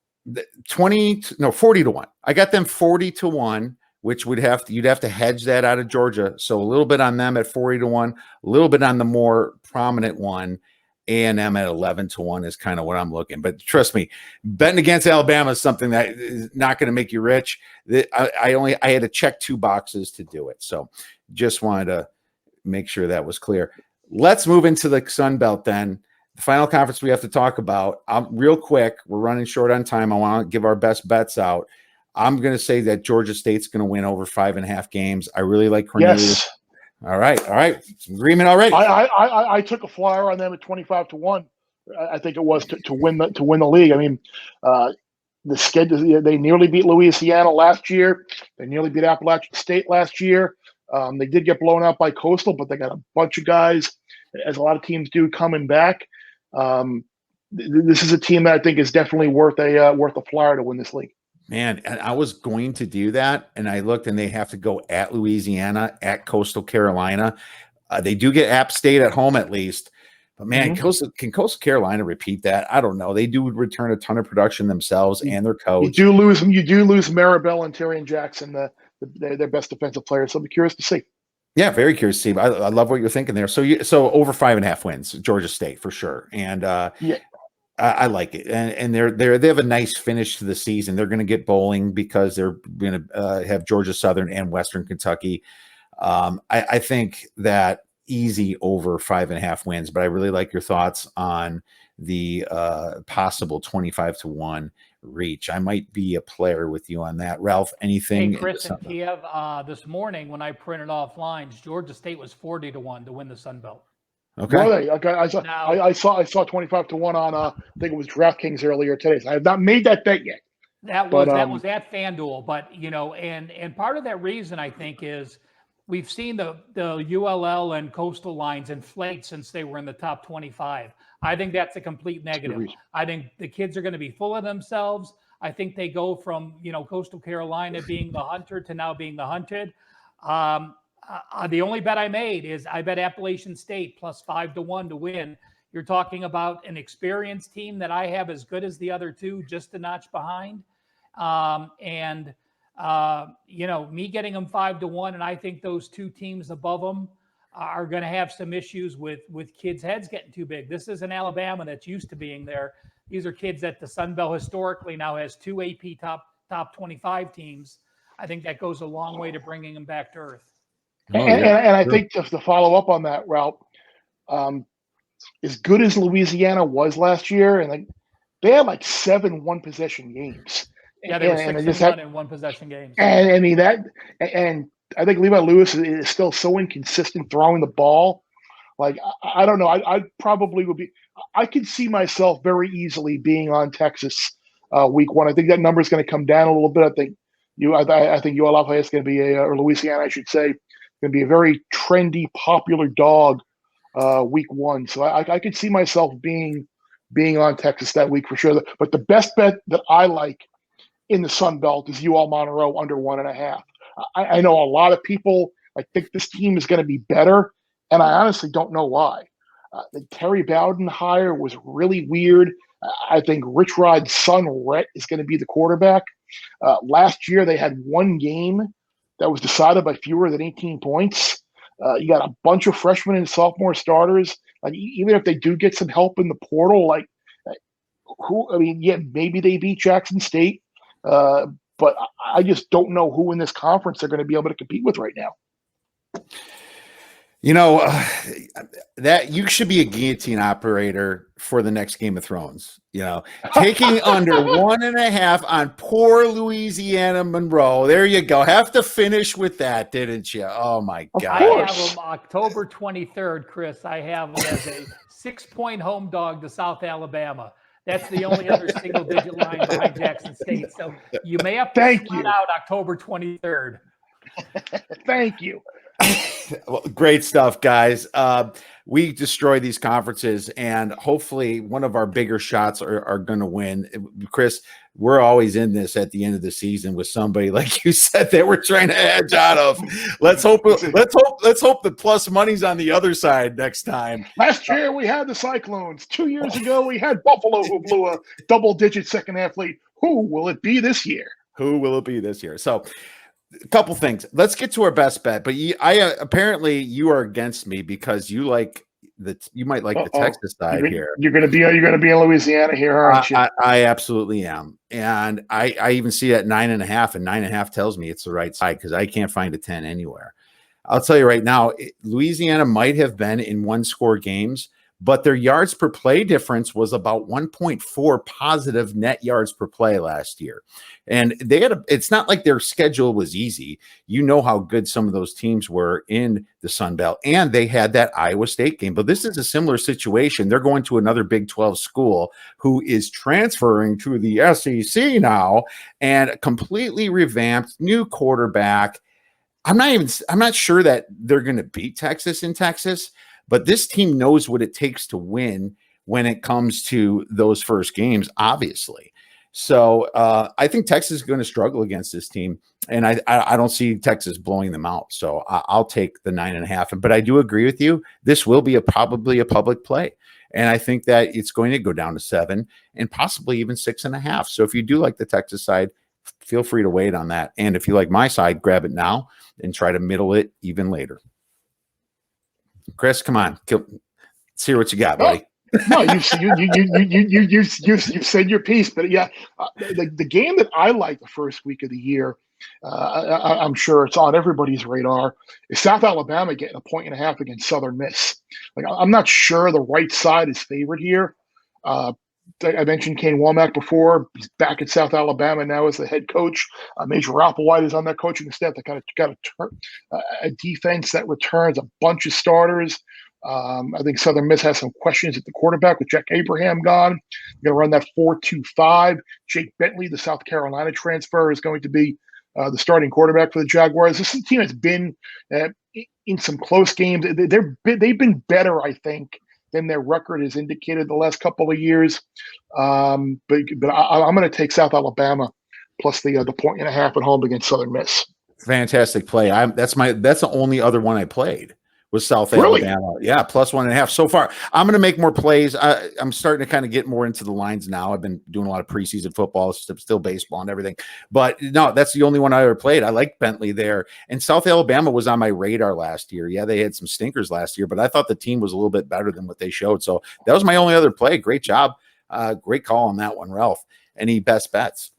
40-1. I got them 40-1, which you'd have to hedge that out of Georgia. So a little bit on them at 40-1, a little bit on the more prominent one. A&M at 11-1 is kind of what I'm looking. But trust me, betting against Alabama is something that is not going to make you rich. I had to check 2 boxes to do it. So just wanted to make sure that was clear. Let's move into the Sun Belt then. The final conference we have to talk about. Real quick, we're running short on time. I want to give our best bets out. I'm going to say that Georgia State's going to win over 5.5 games. I really like Cornelius. Yes. All right. Some agreement already. I took a flyer on them at 25-1. I think it was to win the league. I mean, the schedule, they nearly beat Louisiana last year. They nearly beat Appalachian State last year. They did get blown out by Coastal, but they got a bunch of guys, as a lot of teams do, coming back. this is a team that I think is definitely worth a flyer to win this league. Man, and I was going to do that, and I looked, and they have to go at Louisiana, at Coastal Carolina. They do get App State at home at least, but man, can Coastal Carolina repeat that? I don't know. They do return a ton of production themselves and their coach. You do lose Maribel and Tyrion Jackson, their best defensive players. So I'll be curious to see. Yeah, very curious to see. I love what you're thinking there. So over 5.5 wins, Georgia State for sure, and yeah. I like it, and they have a nice finish to the season. They're going to get bowling because they're going to have Georgia Southern and Western Kentucky. I think that easy over 5.5 wins, but I really like your thoughts on the possible 25-1 reach. I might be a player with you on that. Ralph, anything? Hey, Chris and Kiev, this morning when I printed off lines, Georgia State was 40-1 to win the Sun Belt. Okay. Okay. I saw 25-1 on I think it was DraftKings earlier today. So I have not made that bet yet. That was at FanDuel, but and part of that reason I think is we've seen the ULL and Coastal lines inflate since they were in the top 25. I think that's a complete negative. I think the kids are going to be full of themselves. I think they go from Coastal Carolina being the hunter to now being the hunted. The only bet I made is I bet Appalachian State plus 5-1 to win. You're talking about an experienced team that I have as good as the other two, just a notch behind. Me getting them 5-1, and I think those two teams above them are going to have some issues with kids' heads getting too big. This isn't Alabama that's used to being there. These are kids that the Sun Belt historically now has two AP top 25 teams. I think that goes a long way to bringing them back to earth. And I think to follow up on that, Ralph, as good as Louisiana was last year, and they had 7 one-possession games. Yeah, they were 6-1 in one-possession games. And I mean and I think Levi Lewis is still so inconsistent throwing the ball. I don't know. I probably would be. I could see myself very easily being on Texas week 1. I think that number is going to come down a little bit. I think ULL is going to be or Louisiana, I should say, going to be a very trendy, popular dog week 1. So I could see myself being on Texas that week for sure. But the best bet that I like in the Sun Belt is UL Monroe under 1.5. I know a lot of people think this team is going to be better, and I honestly don't know why. The Terry Bowden hire was really weird. I think Rich Rod's son, Rhett, is going to be the quarterback. Last year, they had one game that was decided by fewer than 18 points. You got a bunch of freshmen and sophomore starters. Even if they do get some help in the portal, maybe they beat Jackson State. But I just don't know who in this conference they're going to be able to compete with right now. That you should be a guillotine operator for the next Game of Thrones. Taking under 1.5 on poor Louisiana Monroe. There you go. Have to finish with that, didn't you? Oh my God! I have them October 23rd, Chris. I have them as a 6-point home dog to South Alabama. That's the only other single-digit line behind Jackson State. So you may have to split out October 23rd. Thank you. Well, great stuff, guys. We destroy these conferences, and hopefully one of our bigger shots are going to win. Chris, we're always in this at the end of the season with somebody like you said that we're trying to edge out of. Let's hope the plus money's on the other side next time. Last year we had the Cyclones. 2 years ago we had Buffalo, who blew a double-digit second-half lead. Who will it be this year? So, a couple things. Let's get to our best bet. But apparently you are against me because you might like the Texas side here. You're going to be in Louisiana here, aren't you? I absolutely am, and I even see that 9.5, and 9.5 tells me it's the right side because I can't find a 10 anywhere. I'll tell you right now, Louisiana might have been in 1-score games, but their yards per play difference was about 1.4 positive net yards per play last year. And it's not like their schedule was easy. You know how good some of those teams were in the Sun Belt, and they had that Iowa State game. But this is a similar situation. They're going to another Big 12 school who is transferring to the SEC now, and completely revamped, new quarterback. I'm not sure that they're going to beat Texas in Texas, but this team knows what it takes to win when it comes to those first games, obviously. So I think Texas is going to struggle against this team, and I don't see Texas blowing them out. So I'll take the 9.5. But I do agree with you. This will be probably a public play, and I think that it's going to go down to 7 and possibly even 6.5. So if you do like the Texas side, feel free to wait on that. And if you like my side, grab it now and try to middle it even later. Chris, come on, let's hear what you got, buddy. No, you said your piece, but yeah, the game that I like the first week of the year, I'm sure it's on everybody's radar, is South Alabama getting 1.5 against Southern Miss. Like, I'm not sure the right side is favored here. I mentioned Kane Womack before. He's back at South Alabama now as the head coach. Major Applewhite is on that coaching staff. They kind of got a defense that returns a bunch of starters. I think Southern Miss has some questions at the quarterback with Jack Abraham gone. They're going to run that 4-2-5. Jake Bentley, the South Carolina transfer, is going to be the starting quarterback for the Jaguars. This is a team that's been in some close games. They've been better, I think, than their record has indicated the last couple of years. But I'm going to take South Alabama plus the 1.5 at home against Southern Miss. Fantastic play. That's the only other one I played. Was South Alabama. Yeah, plus 1.5 so far. I'm going to make more plays. I'm starting to kind of get more into the lines now. I've been doing a lot of preseason football, still baseball and everything. But no, that's the only one I ever played. I like Bentley there. And South Alabama was on my radar last year. Yeah, they had some stinkers last year, but I thought the team was a little bit better than what they showed. So that was my only other play. Great job. Great call on that one, Ralph. Any best bets?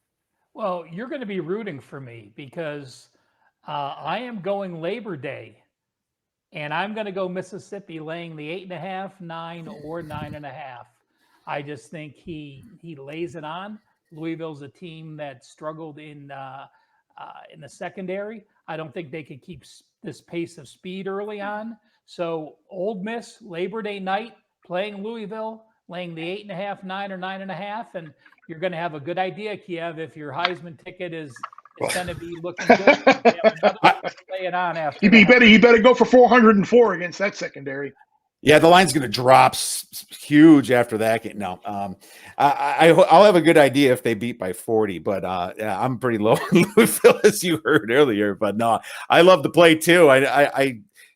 Well, you're going to be rooting for me because I am going Labor Day. And I'm going to go Mississippi laying the 8.5, 9, or 9.5. I just think he lays it on. Louisville's a team that struggled in the secondary. I don't think they could keep this pace of speed early on. So Ole Miss, Labor Day night, playing Louisville, laying the 8.5, 9, or 9.5. And you're going to have a good idea, Kiev, if your Heisman ticket is going to be looking good. Lay it on after. He better go for 404 against that secondary. Yeah, the line's going to drop huge after that game. No, I'll have a good idea if they beat by 40, but yeah, I'm pretty low in Louisville, as you heard earlier. But no, I love the play too.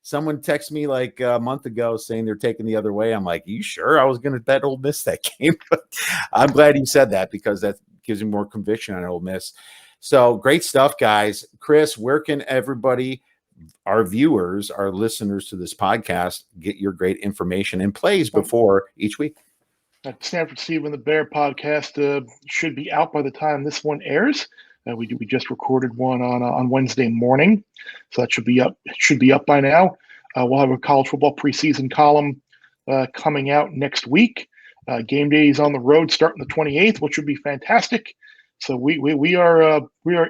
Someone texted me like a month ago saying they're taking the other way. I'm like, you sure? I was going to bet Ole Miss that game, but I'm glad you said that because that gives me more conviction on Ole Miss. So great stuff, guys. Chris, where can everybody, our viewers, our listeners to this podcast, get your great information and plays before each week? Stanford Steve and the Bear podcast should be out by the time this one airs. We just recorded one on Wednesday morning, so that should be up. It should be up by now. We'll have a college football preseason column coming out next week. Game day is on the road starting the 28th, which would be fantastic. So we are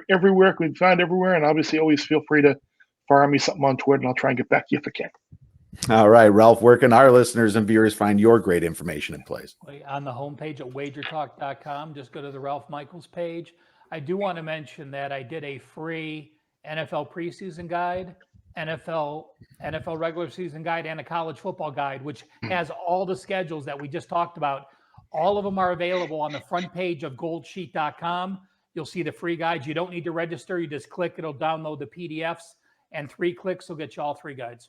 everywhere. We can find everywhere, and obviously always feel free to fire me something on Twitter, and I'll try and get back to you if I can. All right, Ralph, where can our listeners and viewers find your great information and plays? On the homepage at wagertalk.com, just go to the Ralph Michaels page. I do want to mention that I did a free NFL preseason guide, NFL regular season guide, and a college football guide, which has all the schedules that we just talked about. All of them are available on the front page of goldsheet.com. You'll see the free guides. You don't need to register. You just click. It'll download the PDFs, and 3 clicks will get you all 3 guides.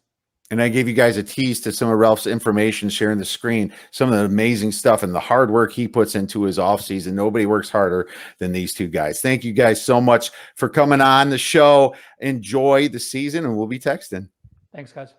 And I gave you guys a tease to some of Ralph's information, sharing the screen, some of the amazing stuff and the hard work he puts into his offseason. Nobody works harder than these 2 guys. Thank you guys so much for coming on the show. Enjoy the season, and we'll be texting. Thanks, guys.